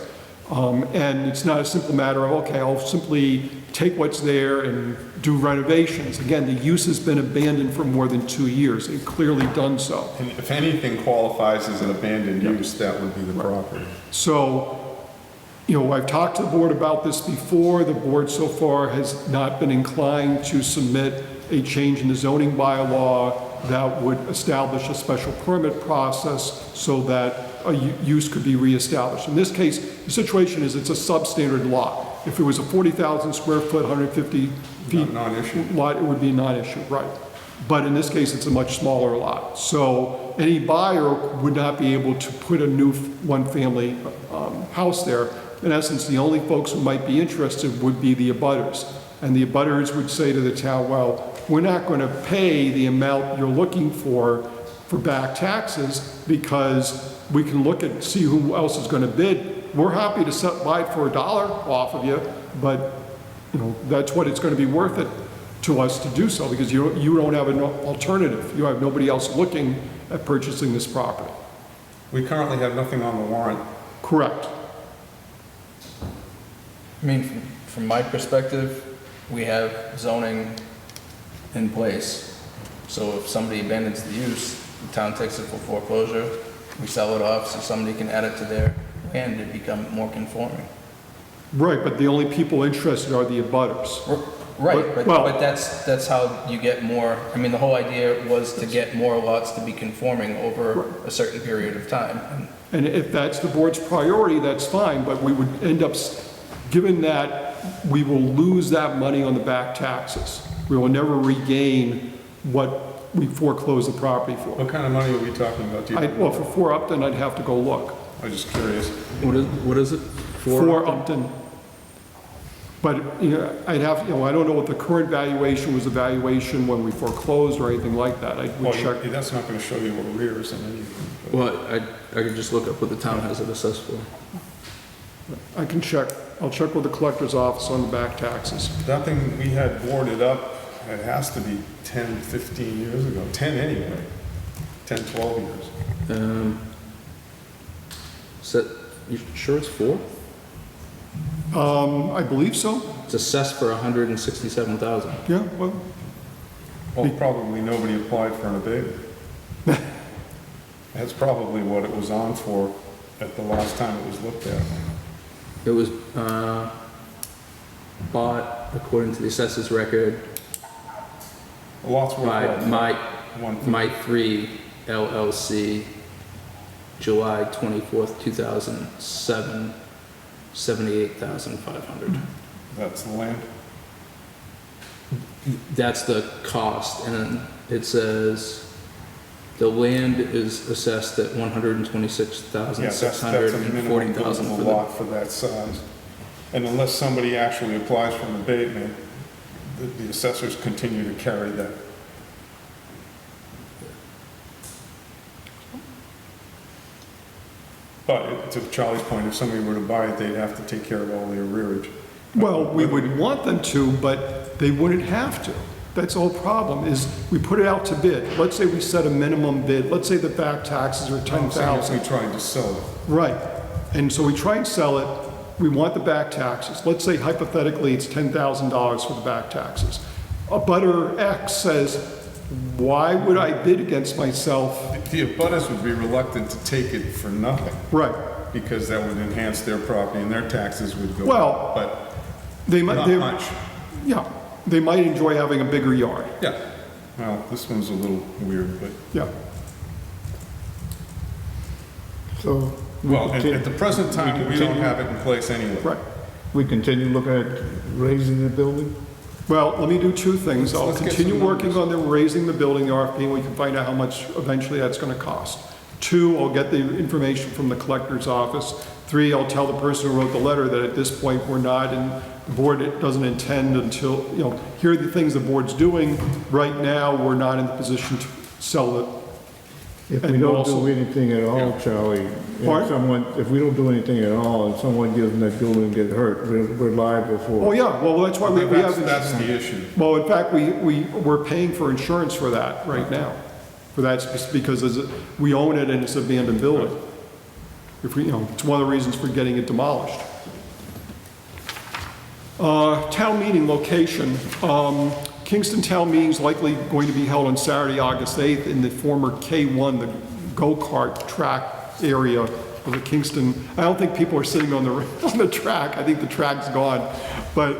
And it's not a simple matter of, okay, I'll simply take what's there and do renovations. Again, the use has been abandoned for more than 2 years. They've clearly done so. And if anything qualifies as an abandoned use, that would be the property. So, I've talked to the board about this before. The board so far has not been inclined to submit a change in the zoning bylaw that would establish a special permit process so that a use could be reestablished. In this case, the situation is it's a substandard lot. If it was a 40,000 square foot, 150 feet lot, it would be a non-issue, right? But in this case, it's a much smaller lot. So any buyer would not be able to put a new one-family house there. In essence, the only folks who might be interested would be the abutters. And the abutters would say to the town, well, we're not going to pay the amount you're looking for back taxes because we can look at, see who else is going to bid. We're happy to buy it for $1 off of you, but that's what it's going to be worth it to us to do so because you don't have an alternative. You have nobody else looking at purchasing this property. We currently have nothing on the warrant. Correct. I mean, from my perspective, we have zoning in place. So if somebody abandons the use, the town takes it for foreclosure, we sell it off so somebody can add it to their land and become more conforming. Right, but the only people interested are the abutters. Right, Well- but that's how you get more, I mean, the whole idea was to get more lots to be conforming over a certain period of time. And if that's the board's priority, that's fine, but we would end up, given that, we will lose that money on the back taxes. We will never regain what we foreclosed the property for. What kind of money are we talking about? Do you know? Well, for 4 Upton, I'd have to go look. I'm just curious. What is it? 4 Upton. But, you know, I'd have, you know, I don't know what the current valuation was, the valuation when we foreclosed or anything like that. I would Well, check. that's not gonna show you arrears and anything. Well, I could just look up what the town has it assessed for. I can check. I'll check with the collector's office on the back taxes. That thing we had boarded up, it has to be 10, 15 years ago, 10 anyway, 10, 12 years. You sure it's 4? I believe so. It's assessed for 167,000. Yeah, well, Well, probably nobody applied for an abatement. That's probably what it was on for at the last time it was looked at. It was bought, according to the assessor's record, Lots were. by One. My 3 LLC, July 24th, 2007, 78,500. That's the land. That's the cost, and then it says the land is assessed at Yeah, that's a minimum 126,640,000 buildable for the. lot for that size. And unless somebody actually applies for an abatement, the assessors continue to carry that. But to Charlie's point, if somebody were to buy it, they'd have to take care of all the arrearage. well, we would want them to, but they wouldn't have to. That's the whole problem, is we put it out to bid. Let's say we set a minimum bid. Let's say the back taxes are I'm saying if 10,000. we tried to sell it. Right. And so we try and sell it. We want the back taxes. Let's say hypothetically it's $10,000 for the back taxes. A butter X says, why would I bid against myself? The abutters would be reluctant to take it for nothing, Right. because that would enhance their property and their taxes would go Well, up, but They might, not much. yeah, they might enjoy having a bigger yard. Yeah, well, this one's a little weird, but, Yeah. So, well, at the present time, we don't have it in place anyway. Right. we continue looking at raising the building? Well, let me do 2 things. I'll Let's get continue some working on the raising the building, the RFP, and we can find out how much eventually that's gonna cost. 2, I'll get the information from the collector's office. 3, I'll tell the person who wrote the letter that at this point, we're not, and the board doesn't intend until, you know, here are the things the board's doing. Right now, we're not in the position to sell it. If we And don't also- do anything at all, Charlie, Pardon? if we don't do anything at all and someone gives them that building and get hurt, we're liable for Oh, it. yeah, well, that's why we have. That's the issue. Well, in fact, we're paying for insurance for that right now. For that, because we own it and it's an abandoned building. If we, you know, it's one of the reasons for getting it demolished. Town meeting location. Kingston Town Meeting is likely going to be held on Saturday, August 8th in the former K1, the go-kart track area of the Kingston. I don't think people are sitting on the track. I think the track's gone. But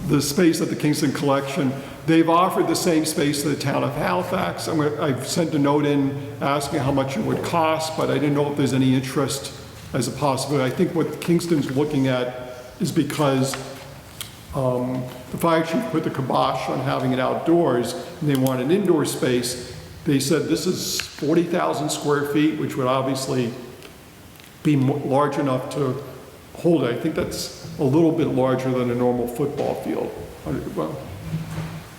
the space at the Kingston Collection, they've offered the same space to the town of Halifax. I've sent a note in asking how much it would cost, but I didn't know if there's any interest as a possibility. I think what Kingston's looking at is because the fire chief put the kibosh on having it outdoors, and they want an indoor space. They said this is 40,000 square feet, which would obviously be large enough to hold it. I think that's a little bit larger than a normal football field. Well,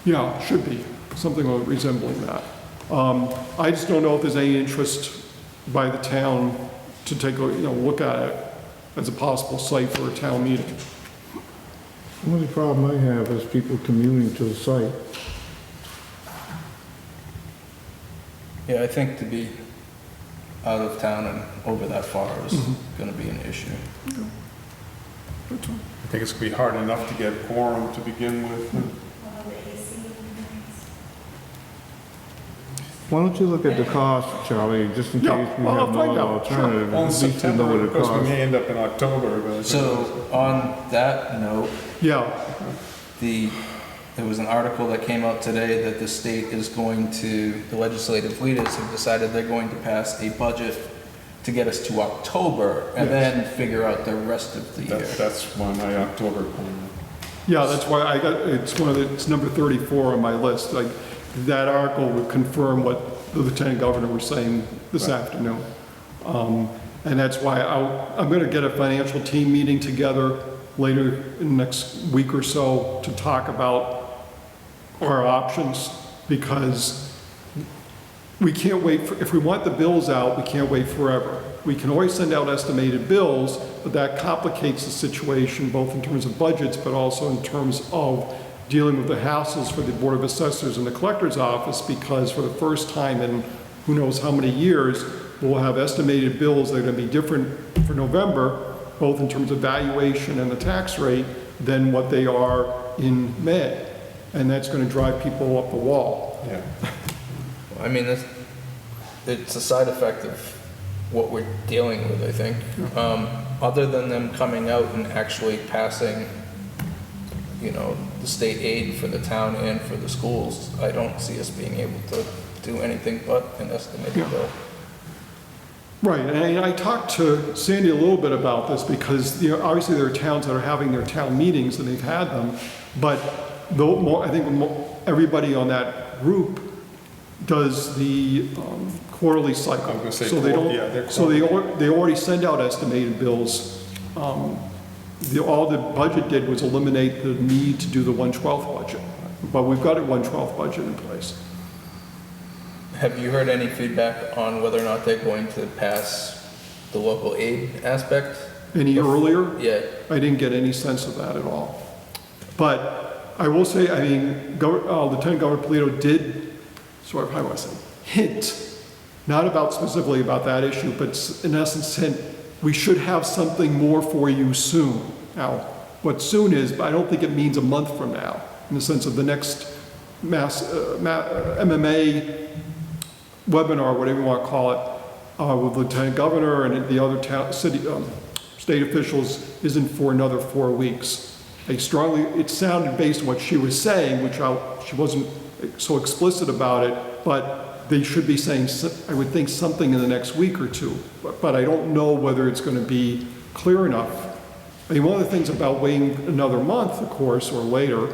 yeah, it should be, something resembling that. I just don't know if there's any interest by the town to take a, look at it as a possible site for a town meeting. The only problem I have is people commuting to the site. Yeah, I think to be out of town and over that far is gonna be an issue. I think it's gonna be hard enough to get quorum to begin with. Why don't you look at the cost, Charlie, just in case Yeah, we I'll have no find other out, sure. alternative? Well, in At least we know September, what of it course, we costs. may end up in October, but. So on that note, Yeah, there was an article that came out today that the state is going to, the legislative leaders have decided they're going to pass a budget to get us to October and then figure out the rest of the year. That's why my October plan. yeah, that's why I got, it's number 34 on my list. Like, that article would confirm what the Lieutenant Governor was saying this afternoon. And that's why I'm going to get a financial team meeting together later in the next week or so to talk about our options, because we can't wait for, if we want the bills out, we can't wait forever. We can always send out estimated bills, but that complicates the situation, both in terms of budgets, but also in terms of dealing with the hassles for the Board of Assessors and the Collector's Office, because for the first time in who knows how many years, we'll have estimated bills that are going to be different for November, both in terms of valuation and the tax rate, than what they are in May. And that's going to drive people up the wall. Yeah. I mean, it's a side effect of what we're dealing with, I think. Other than them coming out and actually passing, you know, the state aid for the town and for the schools, I don't see us being able to do anything but an estimated bill. Right, and I talked to Sandy a little bit about this, because, you know, obviously there are towns that are having their town meetings, and they've had them, but I think everybody on that group does the quarterly cycle. I'm gonna say So they don't, yeah, they're so they already send out estimated bills. All the budget did was eliminate the need to do the 1/12 budget, but we've got a 1/12 budget in place. Have you heard any feedback on whether or not they're going to pass the local aid aspect? Any earlier? Yeah, I didn't get any sense of that at all. But I will say, I mean, Lieutenant Governor Polito did, sort of, how do I say, hint, not about specifically about that issue, but in essence hint, we should have something more for you soon. Now, what soon is, but I don't think it means a month from now, in the sense of the next MMA webinar, whatever you want to call it, with Lieutenant Governor and the other state officials isn't for another 4 weeks. It sounded based on what she was saying, which she wasn't so explicit about it, but they should be saying, I would think, something in the next week or two. But I don't know whether it's going to be clear enough. I mean, one of the things about waiting another month, of course, or later,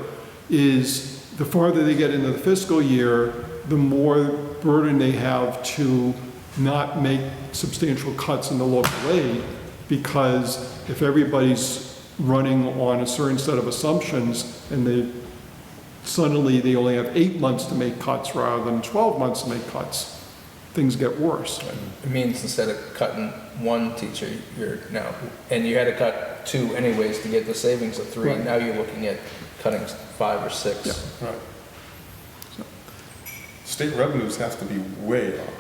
is the farther they get into the fiscal year, the more burden they have to not make substantial cuts in the local aid, because if everybody's running on a certain set of assumptions and suddenly they only have 8 months to make cuts rather than 12 months to make cuts, things get worse. it means instead of cutting one teacher, and you had to cut 2 anyways to get the savings of 3, Right. now you're looking at cutting 5 or 6. Yeah. Right. State revenues have to be way off.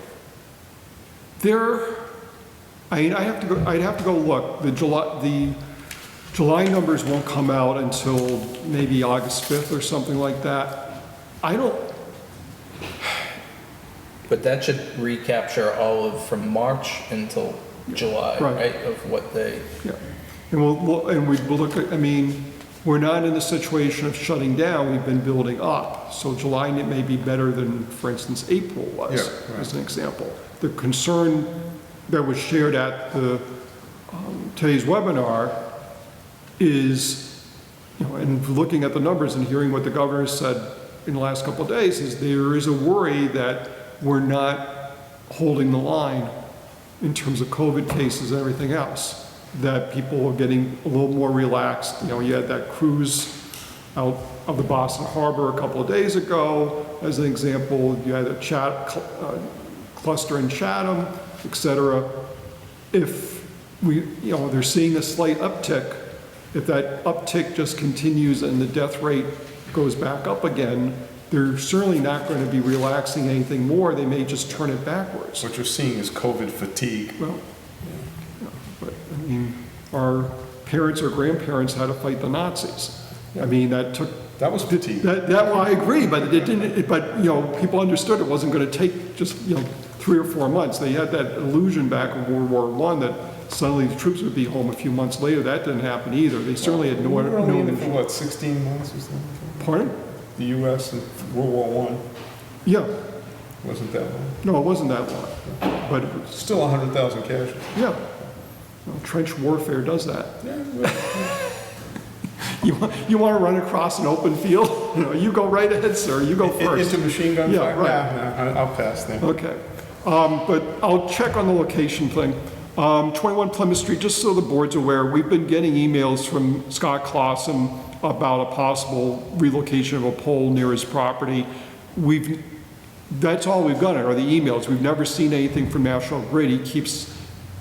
I'd have to go look. The July numbers won't come out until maybe August 5th or something like that. But that should recapture all of from March until July, Right. right? Of what they, Yeah, and we'll look at, I mean, we're not in the situation of shutting down, we've been building up. So July may be better than, for instance, April was, Yeah, right. as an example. The concern that was shared at today's webinar is, you know, and looking at the numbers and hearing what the governor said in the last couple of days, is there is a worry that we're not holding the line in terms of COVID cases and everything else, that people are getting a little more relaxed. You know, you had that cruise out of the Boston Harbor a couple of days ago, as an example. You had a cluster in Chatham, et cetera. If they're seeing a slight uptick, if that uptick just continues and the death rate goes back up again, they're certainly not going to be relaxing anything more. They may just turn it backwards. What you're seeing is COVID fatigue. Well, but I mean, our parents or grandparents had to fight the Nazis. I mean, that took, That was petite. well, I agree, but it didn't, but, people understood it wasn't gonna take just, 3 or 4 months. They had that illusion back in World War I that suddenly the troops would be home a few months later. That didn't happen either. They certainly had We were only in for no. what, 16 months or something? Pardon? The US in World War I Yeah, wasn't that long. no, it wasn't that long, but it was, Still 100,000 casualties. yeah. Well, trench warfare does that. You want to run across an open field? You go right ahead, sir, you go first. Into machine gun Yeah, fire? right. Nah, I'll pass then. Okay, but I'll check on the location thing. 21 Plymouth Street, just so the board's aware, we've been getting emails from Scott Clausen about a possible relocation of a pole near his property. That's all we've gotten are the emails. We've never seen anything from National Grid. He keeps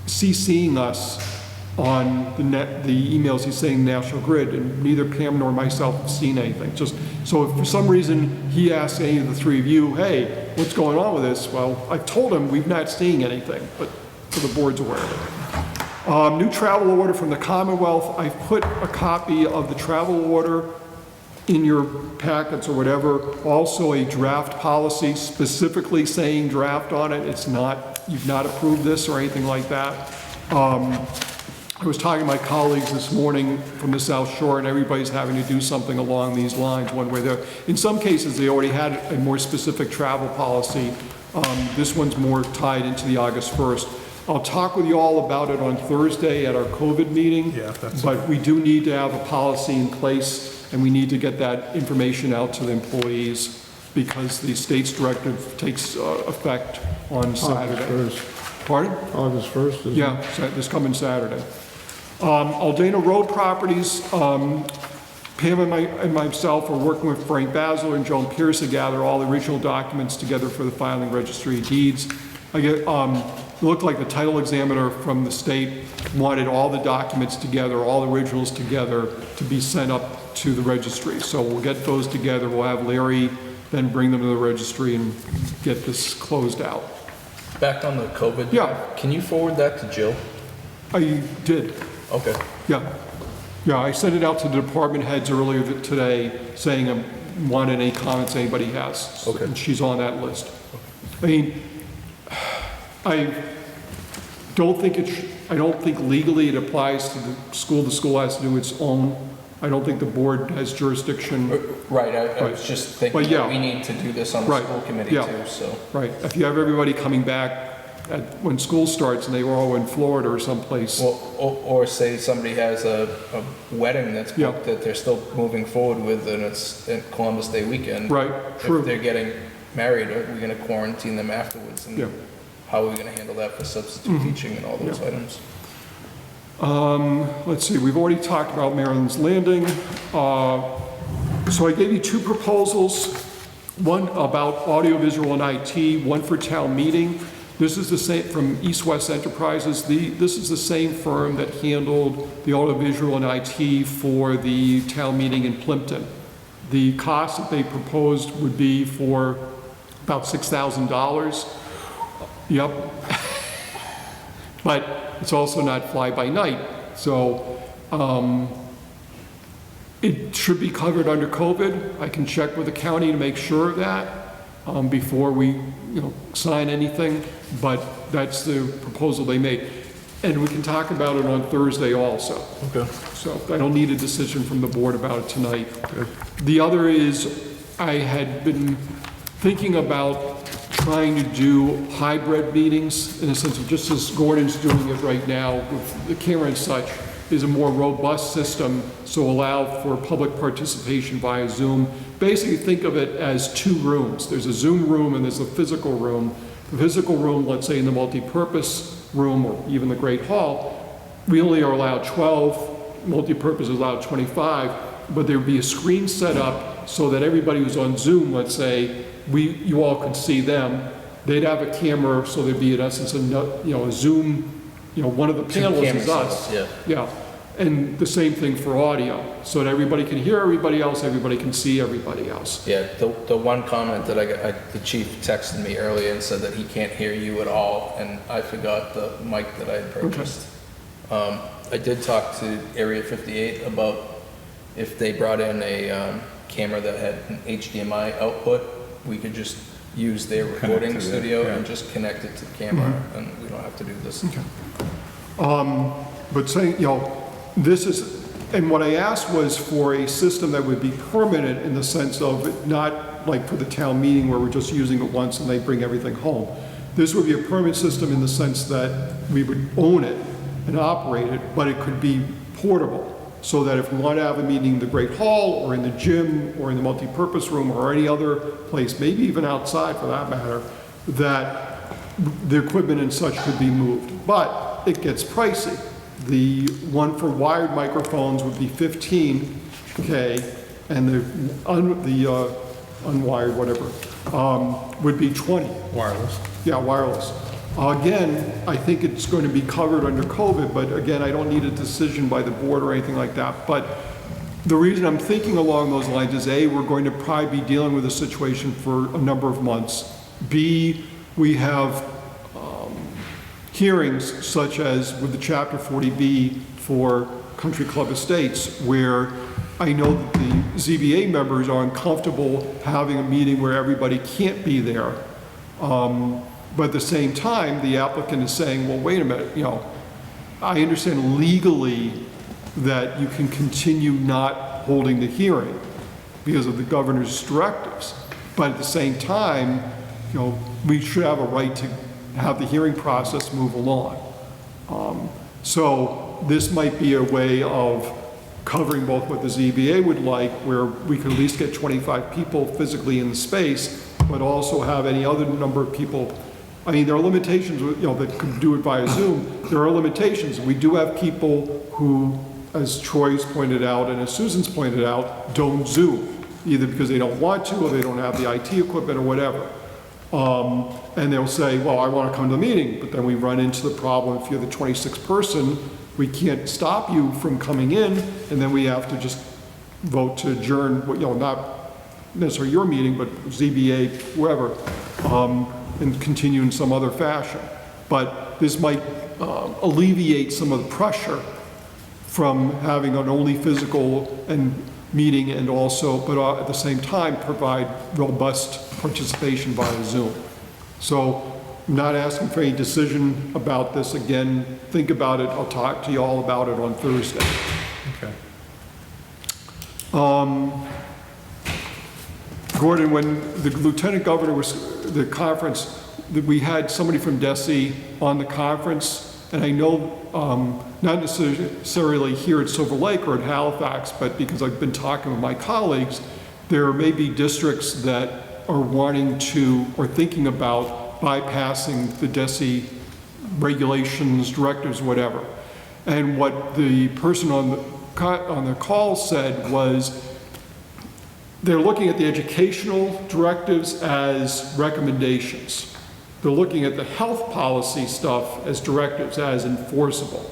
CCing us on the emails he's saying National Grid, and neither Pam nor myself have seen anything. Just so if for some reason he asks any of the three of you, hey, what's going on with this? Well, I've told him we've not seen anything, but so the board's aware of it. New travel order from the Commonwealth. I've put a copy of the travel order in your packets or whatever. Also a draft policy specifically saying draft on it. It's not, you've not approved this or anything like that. I was talking to my colleagues this morning from the South Shore, and everybody's having to do something along these lines one way or the other. In some cases, they already had a more specific travel policy. This one's more tied into the August 1st. I'll talk with you all about it on Thursday at our COVID meeting. Yeah, that's but we do need to have a policy in place, and we need to get that information out to the employees because the state's directive takes effect on Saturday. August 1st. Pardon? August 1st, isn't it? Yeah, this coming Saturday. Aldana Road Properties, Pam and myself are working with Frank Basler and Joan Pierce to gather all the original documents together for the filing registry of deeds. It looked like the title examiner from the state wanted all the documents together, all the originals together to be sent up to the registry. So we'll get those together. We'll have Larry then bring them to the registry and get this closed out. Back on the COVID. Yeah. Can you forward that to Jill? I did. Okay. Yeah, I sent it out to the department heads earlier today, saying I wanted any comments anybody has. Okay. And she's on that list. I mean, I don't think legally it applies to the school. The school has to do its own. I don't think the board has jurisdiction. Right, I was just thinking But yeah. that we need to do this on the Right, school committee yeah. too, so. Right, if you have everybody coming back when school starts and they were all in Florida or someplace. Well, or say somebody has a wedding that's Yeah. booked that they're still moving forward with and it's Columbus Day weekend. Right, true. If they're getting married, are we gonna quarantine them afterwards? And Yeah. how are we gonna handle that for substitute teaching and all those items? Let's see, we've already talked about Maryland's Landing. So I gave you two proposals, one about audiovisual and IT, one for town meeting. This is the same from East West Enterprises. This is the same firm that handled the audiovisual and IT for the town meeting in Plimpton. The cost that they proposed would be for about $6,000. Yep. But it's also not fly-by-night, so it should be covered under COVID. I can check with the county to make sure of that before we, sign anything, but that's the proposal they made. And we can talk about it on Thursday also. Okay. So I don't need a decision from the board about it tonight. The other is, I had been thinking about trying to do hybrid meetings in the sense of just as Gordon's doing it right now with the camera and such, is a more robust system, so allow for public participation via Zoom. Basically think of it as two rooms. There's a Zoom room and there's a physical room. The physical room, let's say in the multi-purpose room or even the Great Hall, we only are allowed 12, multi-purpose is allowed 25, but there would be a screen set up so that everybody who's on Zoom, let's say, you all could see them. They'd have a camera, so there'd be in essence a Zoom, one of the panels is us. Yeah. Yeah, and the same thing for audio, so that everybody can hear everybody else, everybody can see everybody else. Yeah, the one comment that the chief texted me earlier and said that he can't hear you at all, and I forgot the mic that I had purchased. I did talk to Area 58 about if they brought in a camera that had an HDMI output, we could just use their recording to that, studio yeah. and just connect it to the camera, and we don't have to do this. But saying, this is, and what I asked was for a system that would be permanent in the sense of it not like for the town meeting where we're just using it once and they bring everything home. This would be a permanent system in the sense that we would own it and operate it, but it could be portable. So that if we want to have a meeting in the Great Hall or in the gym or in the multipurpose room or any other place, maybe even outside for that matter, that the equipment and such could be moved. But it gets pricey. The one for wired microphones would be $15K, and the unwired, whatever, would be 20. Wireless. Yeah, wireless. Again, I think it's going to be covered under COVID, but again, I don't need a decision by the board or anything like that. But the reason I'm thinking along those lines is A, we're going to probably be dealing with a situation for a number of months. B, we have hearings such as with the Chapter 40B for Country Club Estates, where I know that the ZBA members are uncomfortable having a meeting where everybody can't be there. But at the same time, the applicant is saying, well, wait a minute, I understand legally that you can continue not holding the hearing because of the governor's directives. But at the same time, we should have a right to have the hearing process move along. So this might be a way of covering both what the ZBA would like, where we could at least get 25 people physically in the space, but also have any other number of people. I mean, there are limitations, that could do it via Zoom. There are limitations. We do have people who, as Troy's pointed out and as Susan's pointed out, don't Zoom, either because they don't want to or they don't have the IT equipment or whatever. And they'll say, well, I want to come to the meeting, but then we run into the problem, if you're the 26th person, we can't stop you from coming in, and then we have to just vote to adjourn, not necessarily your meeting, but ZBA, whoever, and continue in some other fashion. But this might alleviate some of the pressure from having an only physical and meeting, and also, but at the same time, provide robust participation via Zoom. So I'm not asking for any decision about this. Again, think about it. I'll talk to you all about it on Thursday. Okay. Gordon, when the lieutenant governor was the conference, we had somebody from DESI on the conference, and I know not necessarily here at Silver Lake or at Halifax, but because I've been talking with my colleagues, there may be districts that are wanting to or thinking about bypassing the DESI regulations, directives, whatever. And what the person on the call said was they're looking at the educational directives as recommendations. They're looking at the health policy stuff as directives, as enforceable.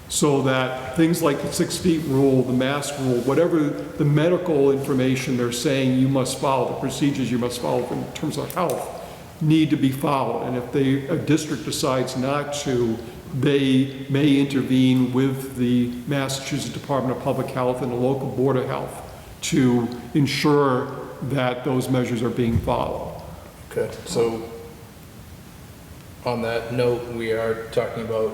So that things like the 6 feet rule, the mask rule, whatever the medical information they're saying you must follow, the procedures you must follow in terms of health, need to be followed. And if a district decides not to, they may intervene with the Massachusetts Department of Public Health and the local Board of Health to ensure that those measures are being followed. Okay, so on that note, we are talking about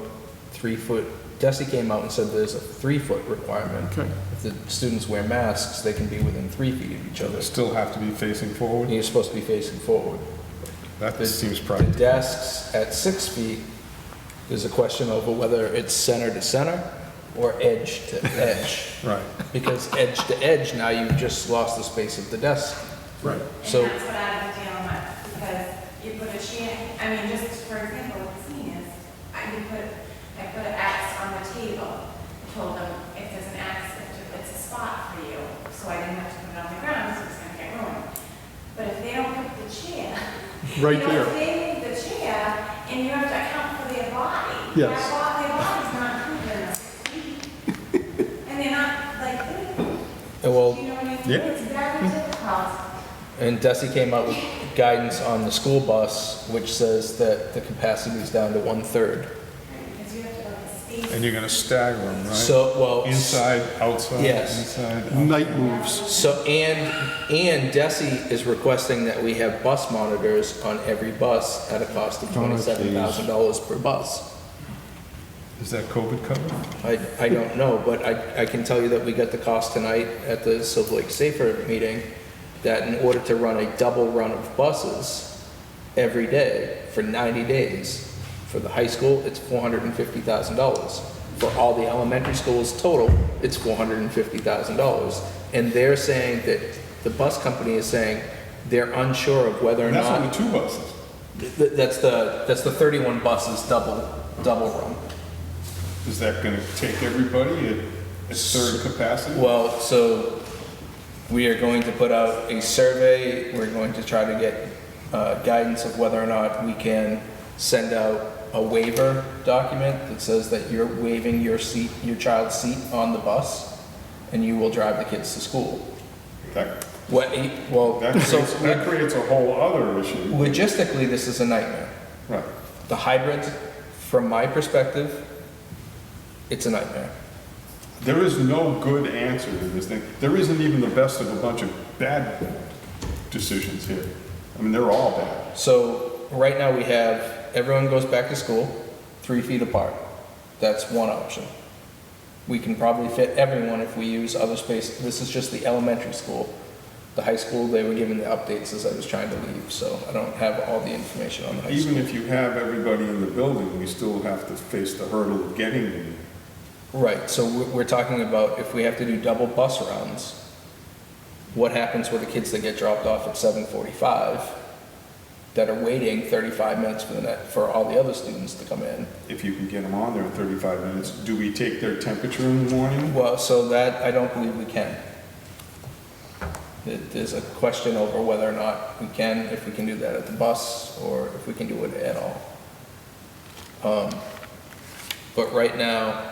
3 foot. DESI came out and said there's a 3 foot requirement. Okay. If the students wear masks, they can be within 3 feet of each other. Still have to be facing forward? And you're supposed to be facing forward. That seems The practical. desks at 6 feet, there's a question over whether it's center to center or edge to edge. Right. Because edge to edge, now you've just lost the space of the desk. Right. So, And that's what I've been dealing with, because you put a chair, I mean, just for example, with the seniors, I put an X on the table, told them if there's an X, it's a spot for you, so I didn't have to put it on the ground, so it's gonna get ruined. But if they don't put the chair, Right there. if they move the chair, and you have to account for their body. Yes. Their body's not moving 6 feet. And they're not like, well, you know what I mean? Yeah. It's very difficult. and DESI came out with guidance on the school bus, which says that the capacity is down to 1/3. Because you have to like And you're gonna stagger them, right? So, well, Inside, outside, Yes. inside, outside. Night moves. so, and Desi is requesting that we have bus monitors on every bus at a cost of $27,000 per bus. Is that COVID covered? I don't know, but I can tell you that we got the cost tonight at the Silver Lake Safer meeting, that in order to run a double run of buses every day for 90 days, for the high school, it's $450,000. For all the elementary schools total, it's $450,000. And they're saying that, the bus company is saying, they're unsure of whether or And that's not. only 2 buses. That's the 31 buses double run. Is that gonna take everybody at third capacity? Well, so we are going to put out a survey. We're going to try to get guidance of whether or not we can send out a waiver document that says that you're waiving your child's seat on the bus, and you will drive the kids to school. That So creates a whole other issue. logistically, this is a nightmare. Right. The hybrid, from my perspective, it's a nightmare. There is no good answer to this thing. There isn't even the best of a bunch of bad decisions here. I mean, they're all bad. So right now we have, everyone goes back to school 3 feet apart. That's one option. We can probably fit everyone if we use other space. This is just the elementary school. The high school, they were giving the updates as I was trying to leave, so I don't have all the information on the high school. Even if you have everybody in the building, we still have to face the hurdle of getting them. Right, so we're talking about if we have to do double bus rounds, what happens with the kids that get dropped off at 7:45 that are waiting 35 minutes for all the other students to come in? If you can get them on there in 35 minutes, do we take their temperature in the morning? Well, so that, I don't believe we can. There's a question over whether or not we can, if we can do that at the bus, or if we can do it at all. But right now,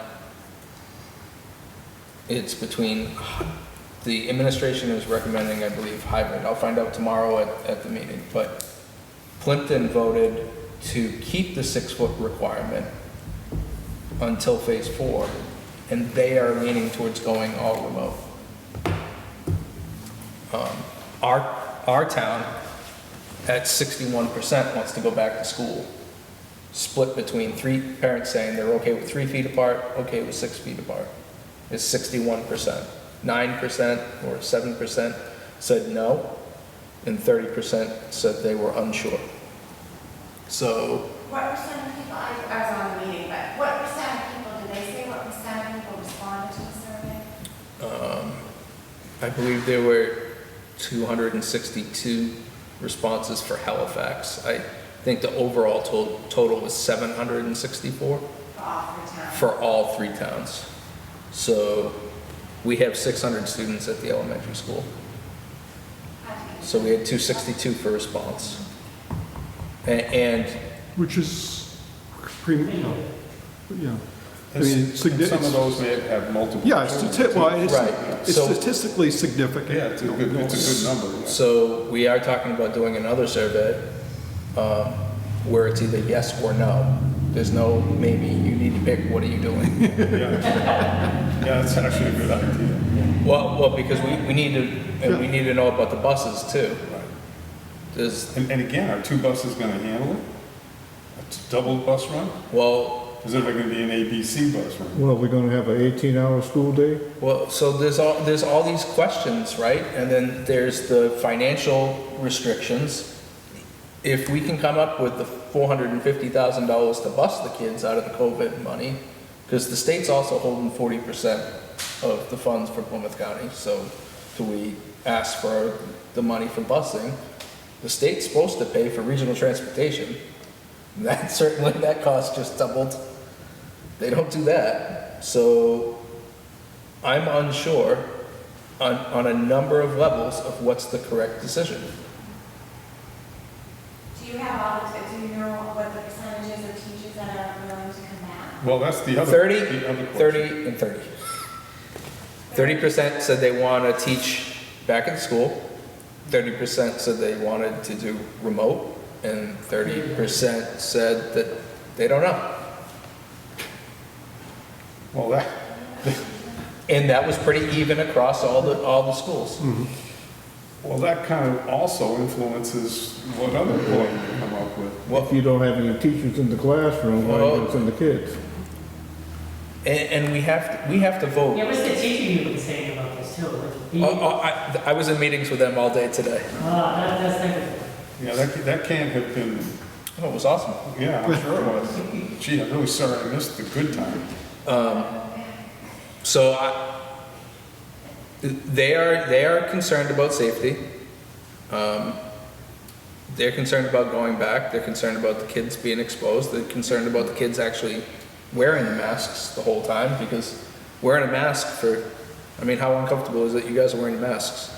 it's between, the administration is recommending, I believe, hybrid. I'll find out tomorrow at the meeting, but Plimpton voted to keep the 6-foot requirement until phase 4, and they are leaning towards going all remote. Our town, at 61%, wants to go back to school, split between 3 parents saying they're okay with 3 feet apart, okay with 6 feet apart. Is 61%. 9% or 7% said no, and 30% said they were unsure. So, What percent of people, I was on the meeting, but what percent of people, did they say what percent of people responded to the survey? I believe there were 262 responses for Halifax. I think the overall total was 764 For all 3 towns? for all 3 towns. So we have 600 students at the elementary school. So we had 262 for response. And Which is pretty, yeah. I mean, And some of those may have multiple. Yeah, children. Right. it's So- statistically significant. Yeah, it's a good number. Yeah. so we are talking about doing another survey where it's either yes or no. There's no maybe, you need to pick, what are you doing? Yeah, that's actually a good idea. Well, because we need to, and we need to know about the buses too. Right. There's, And again, are 2 buses gonna handle it? A double bus run? well, Is it gonna be an ABC bus run? Well, we're gonna have an 18-hour school day? so there's all these questions, right? And then there's the financial restrictions. If we can come up with the $450,000 to bus the kids out of the COVID money, because the state's also holding 40% of the funds for Plymouth County, so do we ask for the money for busing? The state's supposed to pay for regional transportation. That cost just doubled. They don't do that. So I'm unsure on a number of levels of what's the correct decision. Do you have all, do you know what the percentages of teachers that are willing to come back? Well, that's the other. 30, the other question. 30, and 30. 30% said they want to teach back at school. 30% said they wanted to do remote. And 30% said that they don't know. Well, that, And that was pretty even across all the schools. well, that kind of also influences what other board you come up with. If you don't have any teachers in the classroom, why are you gonna send the kids? And we have to vote. Yeah, what's the teaching you were saying about this too? Like, the- I was in meetings with them all day today. That's negative. Yeah, that can't have been, Oh, it was awesome. yeah, I'm sure it was. Gee, I'm really sorry I missed the good time. So they are concerned about safety. They're concerned about going back. They're concerned about the kids being exposed. They're concerned about the kids actually wearing the masks the whole time, because wearing a mask I mean, how uncomfortable is it you guys are wearing masks?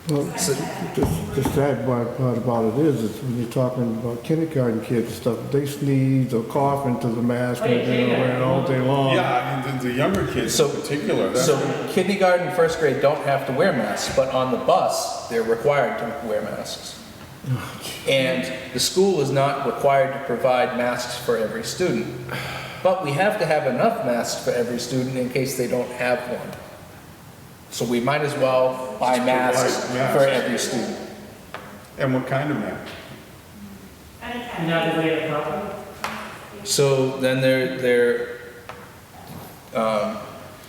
Well, the sad part about it is when you're talking about kindergarten kids and stuff, they sneeze or cough into the mask and they're wearing it all day long. Yeah, I mean, the younger kids So- in particular. that's- So kindergarten, first grade don't have to wear masks, but on the bus, they're required to wear masks. And the school is not required to provide masks for every student. But we have to have enough masks for every student in case they don't have one. So we might as well buy masks provide masks. for every student. And what kind of man? You know the way to problem? So then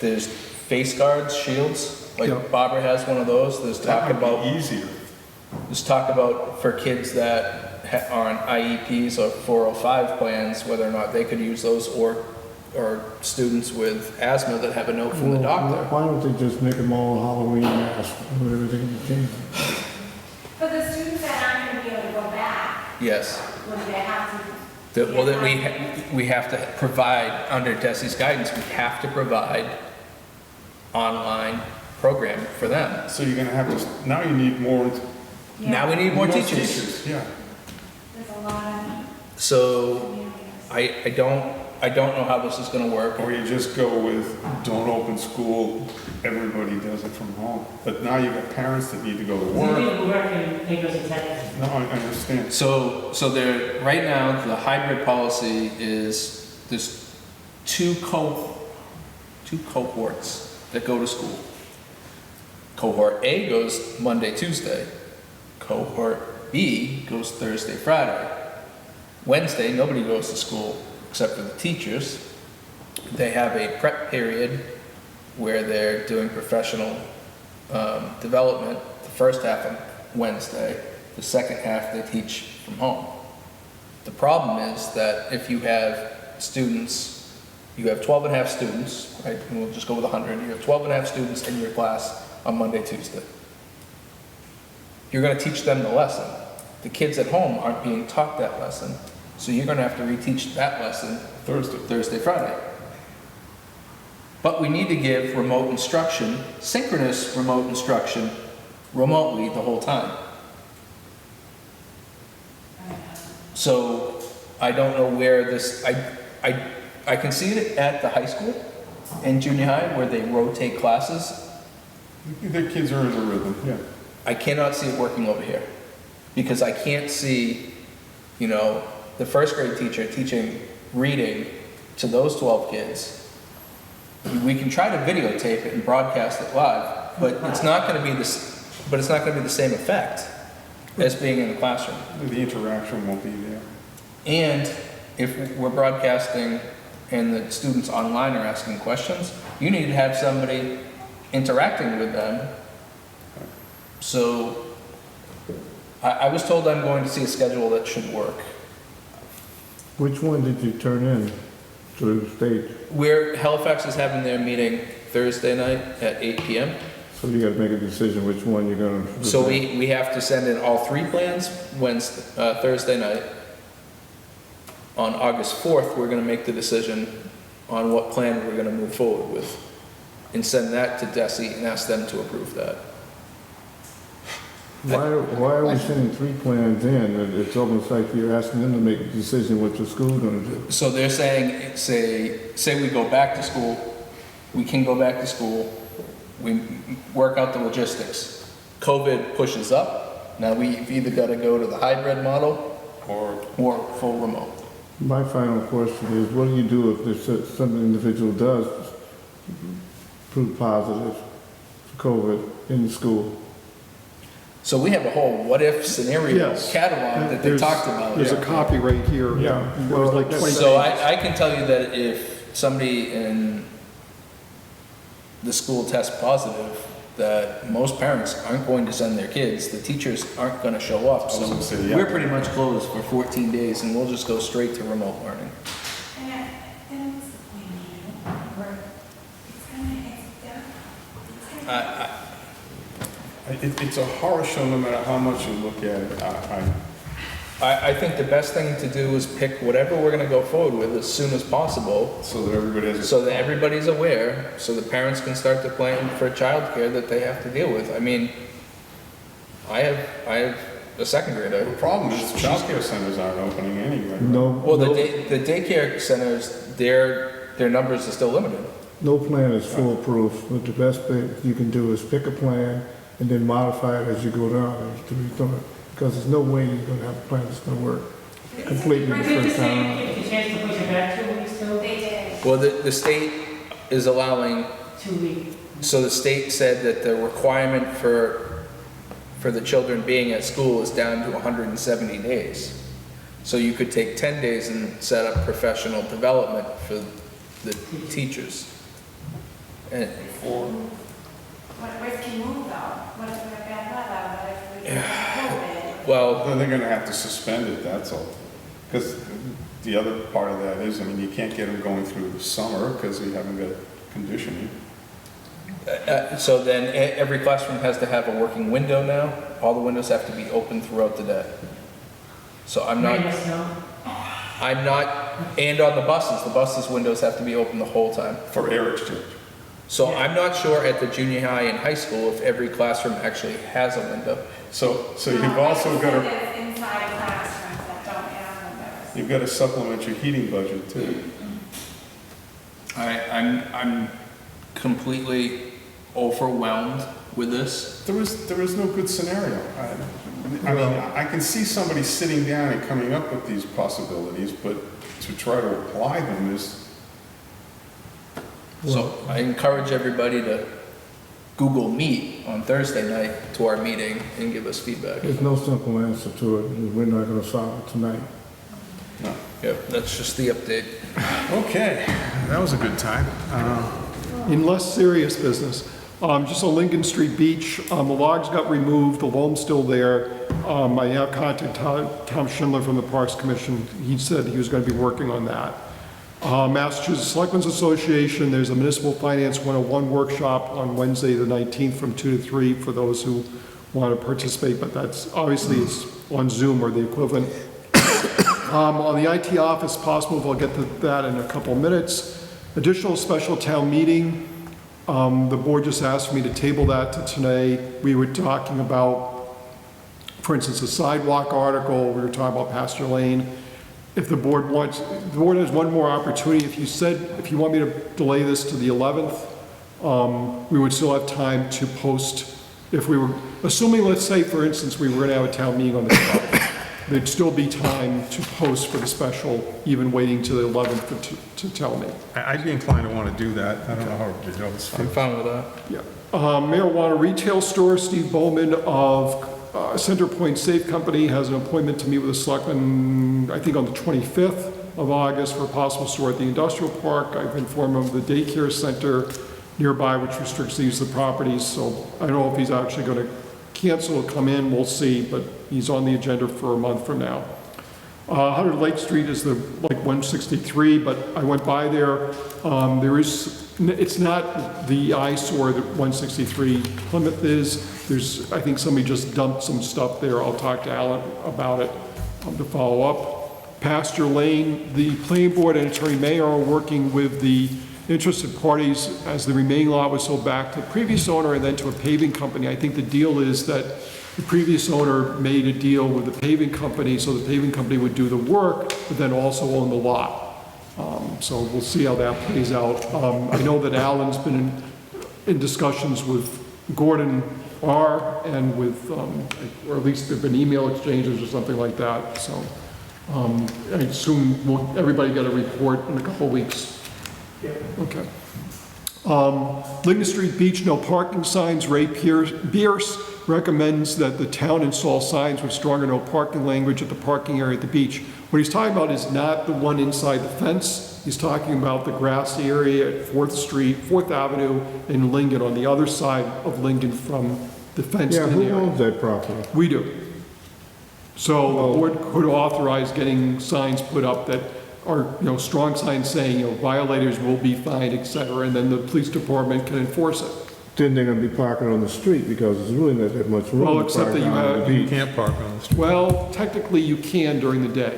there's face guards, shields, like Yeah. Barbara has one of those. There's talk That might about be easier. There's talk about for kids that are on IEPs or 405 plans, whether or not they could use those, or students with asthma that have a note from the Well, doctor. why don't they just make them all Halloween masks and everything you can? For the students that aren't gonna be able to go back, Yes. would they have to? That we have to provide, under Desi's guidance, we have to provide online program for them. So you're gonna have to, now you need more. Now we need more teachers. Yeah. There's a lot So I don't know how this is gonna work. Or you just go with, don't open school, everybody does it from home. But now you've got parents that need to go to So work. people work and they go to Texas. No, I understand. So there, right now, the hybrid policy is, there's two cohorts that go to school. Cohort A goes Monday, Tuesday. Cohort B goes Thursday, Friday. Wednesday, nobody goes to school except for the teachers. They have a prep period where they're doing professional development the first half of Wednesday. The second half they teach from home. The problem is that if you have students, you have 12 and a half students, right? And we'll just go with 100. You have 12 and a half students in your class on Monday, Tuesday. You're going to teach them the lesson. The kids at home aren't being taught that lesson, so you're going to have to reteach that lesson Thursday, Friday. But we need to give remote instruction, synchronous remote instruction, remotely the whole time. So I don't know where this, I can see it at the high school and junior high where they rotate classes. The kids are in a rhythm, yeah. I cannot see it working over here, because I can't see, the first grade teacher teaching reading to those 12 kids. We can try to videotape it and broadcast it live, but it's not going to be the same effect as being in the classroom. The interaction won't be there. And if we're broadcasting and the students online are asking questions, you need to have somebody interacting with them. So I was told I'm going to see a schedule that should work. Which one did you turn in to the state? Halifax is having their meeting Thursday night at 8 p.m. So you gotta make a decision which one you're gonna. So we have to send in all three plans Thursday night. On August 4th, we're gonna make the decision on what plan we're gonna move forward with, and send that to Desi and ask them to approve that. Why are we sending 3 plans in? It's almost like you're asking them to make a decision what the school's gonna do. So they're saying, say we go back to school, we can go back to school, we work out the logistics. COVID pushes up, now we've either gotta go to the hybrid model or full remote. My final question is, what do you do if there's some individual does proved positive for COVID in the school. So we have a whole what-if scenario Yes. catalog that they There's- talked about. There's a copy right here. Yeah. There was like Well, 20 So pages. I can tell you that if somebody in the school tests positive, that most parents aren't going to send their kids, the teachers aren't gonna show up. I was So gonna say, yeah. we're pretty much closed for 14 days and we'll just go straight to remote learning. And what's the point of it? It's done. It's a horror show no matter how much you look at it. I think the best thing to do is pick whatever we're gonna go forward with as soon as possible, So that everybody has. so that everybody's aware, so the parents can start to plan for childcare that they have to deal with. I mean, I have a second grader. The problem is childcare centers aren't opening anyway. No, Well, no, the daycare centers, their numbers are still limited. no plan is foolproof, but the best thing you can do is pick a plan and then modify it as you go down to rethink it. Because there's no way you're gonna have a plan that's gonna work completely the Did you first say time. you get a chance to push it back 2 weeks too? They did. Well, the state is allowing, 2 weeks. so the state said that the requirement for the children being at school is down to 170 days. So you could take 10 days and set up professional development for the teachers. And What risky move though? What if we have bad weather? What if we have COVID? well, Then they're gonna have to suspend it, that's all. Because the other part of that is, I mean, you can't get them going through the summer because you haven't got conditioning. so then every classroom has to have a working window now. All the windows have to be open throughout the day. So I'm Rain or snow? not, and on the buses windows have to be open the whole time. For air exchange. So I'm not sure at the junior high and high school if every classroom actually has a window. So you've also got to, There's inside classrooms that don't have windows. you've got to supplement your heating budget too. I'm completely overwhelmed with this. There is no good scenario. I mean, I can see somebody sitting down and coming up with these possibilities, but to try to apply them is, So I encourage everybody to Google Meet on Thursday night to our meeting and give us feedback. There's no simple answer to it, and we're not gonna solve it tonight. no. Yep, that's just the update. Okay, that was a good time. In less serious business, just on Lincoln Street Beach, the logs got removed, the loam's still there. I have contacted Tom Schindler from the Parks Commission. He said he was going to be working on that. Massachusetts Selectmen's Association, there's a Municipal Finance 101 workshop on Wednesday, the 19th, from 2 to 3 for those who want to participate, but that's, obviously, it's on Zoom or the equivalent. On the IT office, possible, I'll get to that in a couple of minutes. Additional special town meeting, the board just asked me to table that to today. We were talking about, for instance, a sidewalk article, we were talking about Pasture Lane. If the board wants, the board has one more opportunity. If you want me to delay this to the 11th, we would still have time to post. If we were, assuming, let's say, for instance, we were going to have a town meeting on the 12th, there'd still be time to post for the special, even waiting to the 11th to tell me. I'd be inclined to want to do that. I don't know how it goes. I'm fine with that. Yeah. Marijuana retail store, Steve Bowman of Center Point Safe Company has an appointment to meet with the selectmen, I think on the 25th of August for a possible store at the industrial park. I've informed him of the daycare center nearby, which restricts the use of the properties, so I don't know if he's actually going to cancel or come in, we'll see, but he's on the agenda for a month from now. 100 Lake Street is like 163, but I went by there. It's not the eyesore that 163 Plymouth is. I think somebody just dumped some stuff there. I'll talk to Alan about it to follow up. Pasture Lane, the planning board and attorney mayor are working with the interested parties as the remaining lot was sold back to the previous owner and then to a paving company. I think the deal is that the previous owner made a deal with the paving company, so the paving company would do the work, but then also own the lot. So we'll see how that plays out. I know that Alan's been in discussions with Gordon R. and with, or at least there've been email exchanges or something like that. So I assume everybody get a report in a couple of weeks. Yeah. Okay. Lingard Street Beach, no parking signs. Ray Bierce recommends that the town install signs with stronger no parking language at the parking area at the beach. What he's talking about is not the one inside the fence. He's talking about the grassy area at 4th Avenue in Lingard, on the other side of Lingard from the fenced Yeah, in who area. owns that property? We do. So the board could authorize getting signs put up that are, strong signs saying, violators will be fined, et cetera, and then the police department can enforce it. Then they're gonna be parking on the street because there's really not that much room Well, to except park that you on the have- You beach. can't park on the street. Well, technically you can during the day.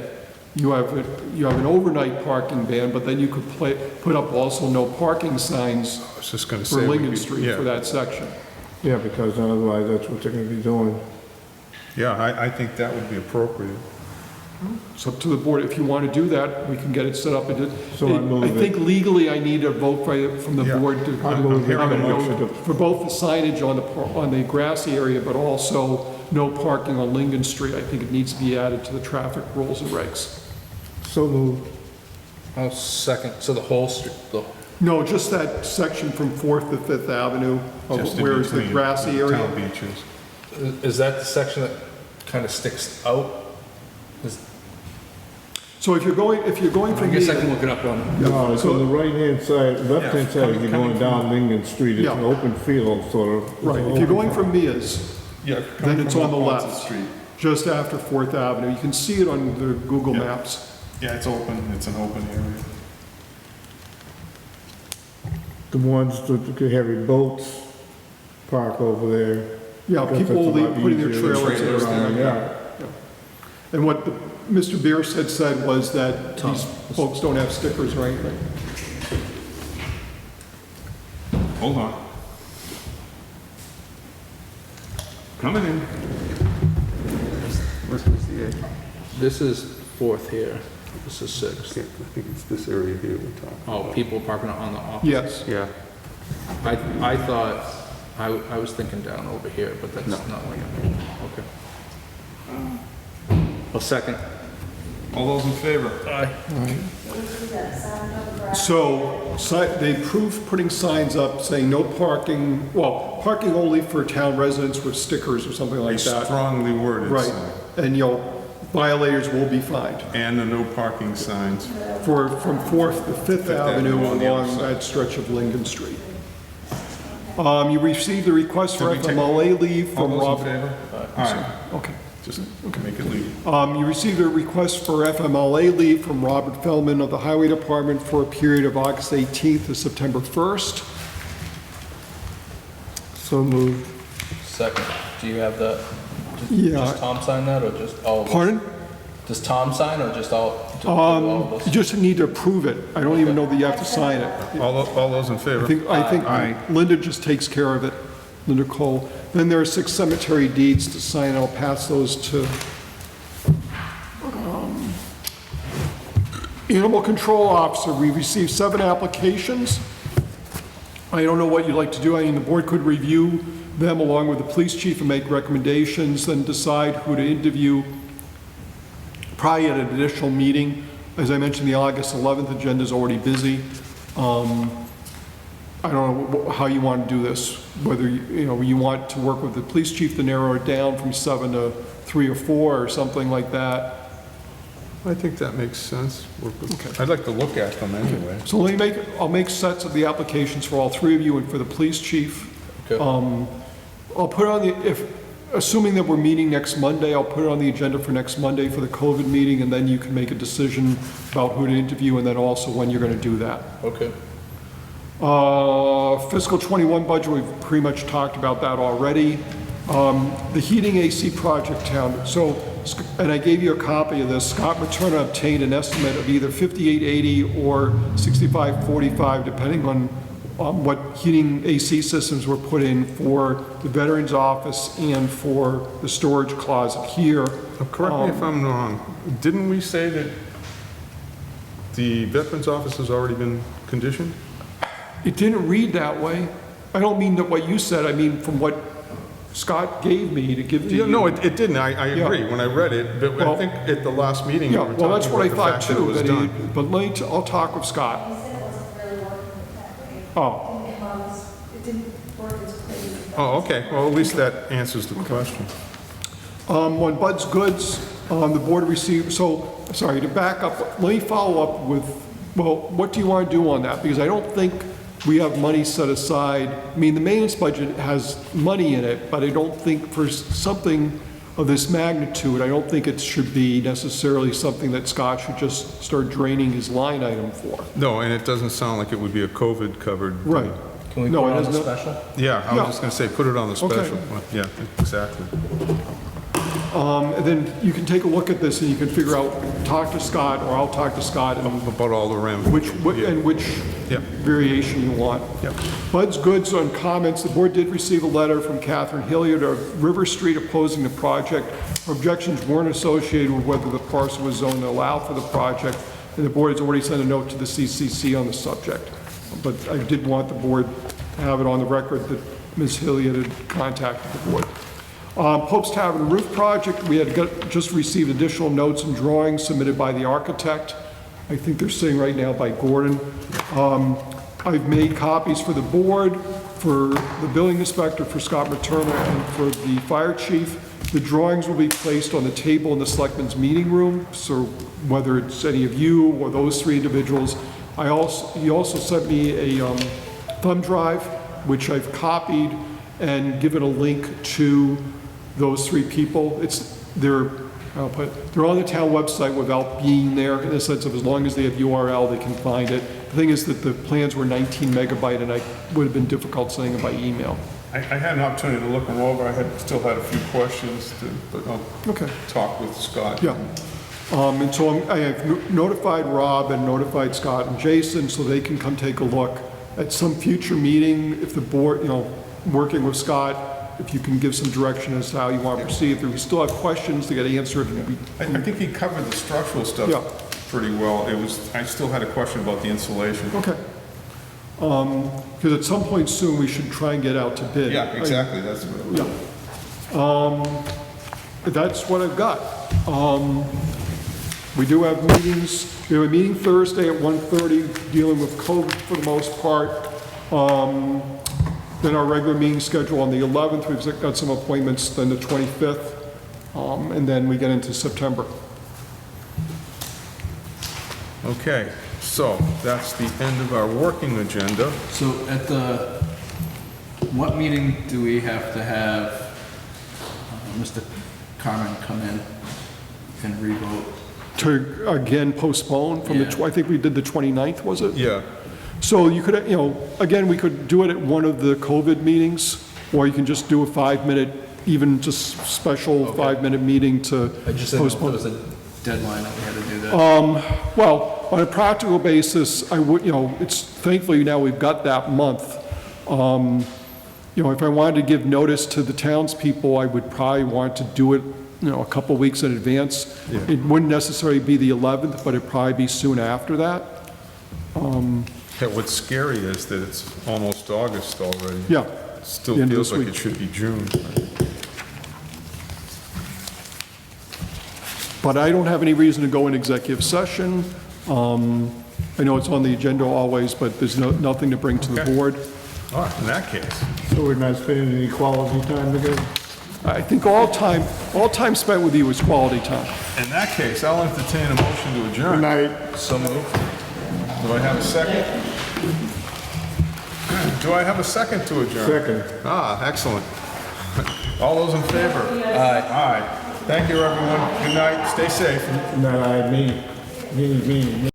You have an overnight parking ban, but then you could put up also no parking signs I was just gonna for say. we Lincoln could- Street yeah. for that section. Yeah, because otherwise that's what they're gonna be doing. Yeah, I think that would be appropriate. It's up to the board. If you want to do that, we can get it set up. So I move I it. think legally I need a vote from the Yeah. board to, I move it. for both the signage on the grassy area, but also no parking on Lincoln Street. I think it needs to be added to the traffic rules and regs. So moved. I'll second, so the whole street, No, just that section from 4th to 5th Avenue, Just in where is the between grassy the area. Town beaches. is that the section that kind of sticks out? So if you're going I from guess I here, can look it up on, No, it's on the right-hand side, left-hand side, as you're coming going down Lincoln Street, it's an Yeah. open field, sort of. It's right, an if you're open- going from Mia's, Yeah. then it's on the Onset left, Street. just after 4th Avenue. You can see it on the Google Yeah. Maps. Yeah, it's open, it's an open area. The ones that could have your boats park over there. Yeah, Because people will that's a lot be putting their easier than trailers trailers around there, there. And what Mr. Bierce had said was that these folks don't have stickers or anything. Hold on. Coming in. this is 4th here, this is 6th. I think it's this area here we're talking Oh, about. people parking on the opposite. Yes. Yeah. I thought, I was thinking down over here, but that's not like, okay. I'll second. All those in favor? So they approved putting signs up saying no parking, well, parking only for town residents with stickers or something A like that. strongly worded Right, sign. and violators will be fined And the no parking signs. from 4th to 5th Avenue Avenue on the other along side. that stretch of Lincoln Street. You received the request for Did we take- FMLA leave All from those in Rob. favor? All right, Okay. just make it legal. You received a request for FMLA leave from Robert Feldman of the Highway Department for a period of August 18th to September 1st. So moved. Second, do you have the, Yeah. just Tom sign that, or just all of us? Pardon? Does Tom sign, or just all of us? You just need to approve it. I don't even know that you have to sign it. All those in favor? I think Aye. Linda just takes care of it, Linda Cole. Then there are 6 cemetery deeds to sign. I'll pass those to Animal Control Officer. We received 7 applications. I don't know what you'd like to do. I mean, the board could review them along with the police chief and make recommendations, then decide who to interview probably at an additional meeting. As I mentioned, the August 11th agenda is already busy. I don't know how you want to do this, whether you want to work with the police chief to narrow it down from 7 to 3 or 4 or something like that. I think that makes sense. I'd like to look at them anyway. So I'll make sets of the applications for all 3 of you and for the police chief. Okay. I'll put on assuming that we're meeting next Monday, I'll put it on the agenda for next Monday for the COVID meeting, and then you can make a decision about who to interview and then also when you're going to do that. Okay. Fiscal 21 budget, we've pretty much talked about that already. The heating AC project town, and I gave you a copy of this. Scott Materna obtained an estimate of either 5880 or 6545, depending on what heating AC systems were put in for the Veterans Office and for the storage closet here. Correct me if I'm wrong. Didn't we say that the Veterans Office has already been conditioned? It didn't read that way. I don't mean that what you said, I mean from what Scott gave me to give to you. Yeah, no, it didn't. I agree. When I read it, but Well, I think at the last meeting, we Yeah, were well, that's talking what I about the thought fact that it too, was that done. but I'll talk with Scott. He said it wasn't really working that way. Oh, It Oh, okay, well, at least that answers the question. On Bud's Goods, the board received, so, sorry, to back up, let me follow up with, well, what do you want to do on that? Because I don't think we have money set aside. I mean, the maintenance budget has money in it, but I don't think for something of this magnitude, I don't think it should be necessarily something that Scott should just start draining his line item for. No, and it doesn't sound like it would be a COVID-covered. Right. Can we No, put it it on has the no- special? Yeah, I Yeah. was just gonna say, put it on the Okay. special. Yeah, exactly. And then you can take a look at this and you can figure out, talk to Scott, or I'll talk to Scott, and About all the ramifications. which Yep. variation you want. Yep. Bud's Goods on comments, the board did receive a letter from Catherine Hilliard of River Street opposing the project. Her objections weren't associated with whether the parcel was zoned to allow for the project, and the board has already sent a note to the CCC on the subject. But I did want the board to have it on the record that Ms. Hilliard had contacted the board. Pope's Tavern Roof Project, we had just received additional notes and drawings submitted by the architect. I think they're sitting right now by Gordon. I've made copies for the board, for the building inspector, for Scott Materna, and for the fire chief. The drawings will be placed on the table in the Selectmen's meeting room, so whether it's any of you or those three individuals. He also sent me a thumb drive, which I've copied and given a link to those three people. They're on the town website without being there, in the sense of as long as they have URL, they can find it. The thing is that the plans were 19 megabyte, and I would have been difficult sending them by email. I had an opportunity to look them over. I still had a few questions, but I'll Okay. talk with Scott. Yeah. And so I have notified Rob and notified Scott and Jason, so they can come take a look at some future meeting, if the board, working with Scott, if you can give some direction as to how you want to proceed. If we still have questions to get answered, I think he covered the structural stuff Yeah. pretty well. I still had a question about the insulation. okay. Because at some point soon, we should try and get out to bid. Yeah, exactly, that's what it was. Yeah. That's what I've got. We do have meetings. We have a meeting Thursday at 1:30 dealing with COVID for the most part. Then our regular meeting schedule on the 11th, we've got some appointments, then the 25th, and then we get into September. Okay, so that's the end of our working agenda. So what meeting do we have to have Mr. Carmen come in and revote? To, again, postpone from Yeah. I think we did the 29th, was it? Yeah, So you could, again, we could do it at one of the COVID meetings, or you can just do a 5-minute, even just special 5-minute meeting to I just didn't know if postpone. there was a deadline that we had to do that. Well, on a practical basis, I would, it's, thankfully now we've got that month. If I wanted to give notice to the townspeople, I would probably want to do it, a couple weeks in advance. Yeah. It wouldn't necessarily be the 11th, but it'd probably be soon after that. Yeah, what's scary is that it's almost August already. Yeah. It still The end of feels this like week. it should be June. But I don't have any reason to go in executive session. I know it's on the agenda always, but there's nothing to bring to the Okay. board. All right, in that case, So we're not spending any quality time together? I think all time spent with you is quality time. in that case, I'll entertain a motion to Good adjourn. night. So moved. Do I have a second? Do I have a second to adjourn? Second. Ah, excellent. All those in favor? Aye. Aye. Thank you, everyone. Good night. Stay safe. Not I, me. Me.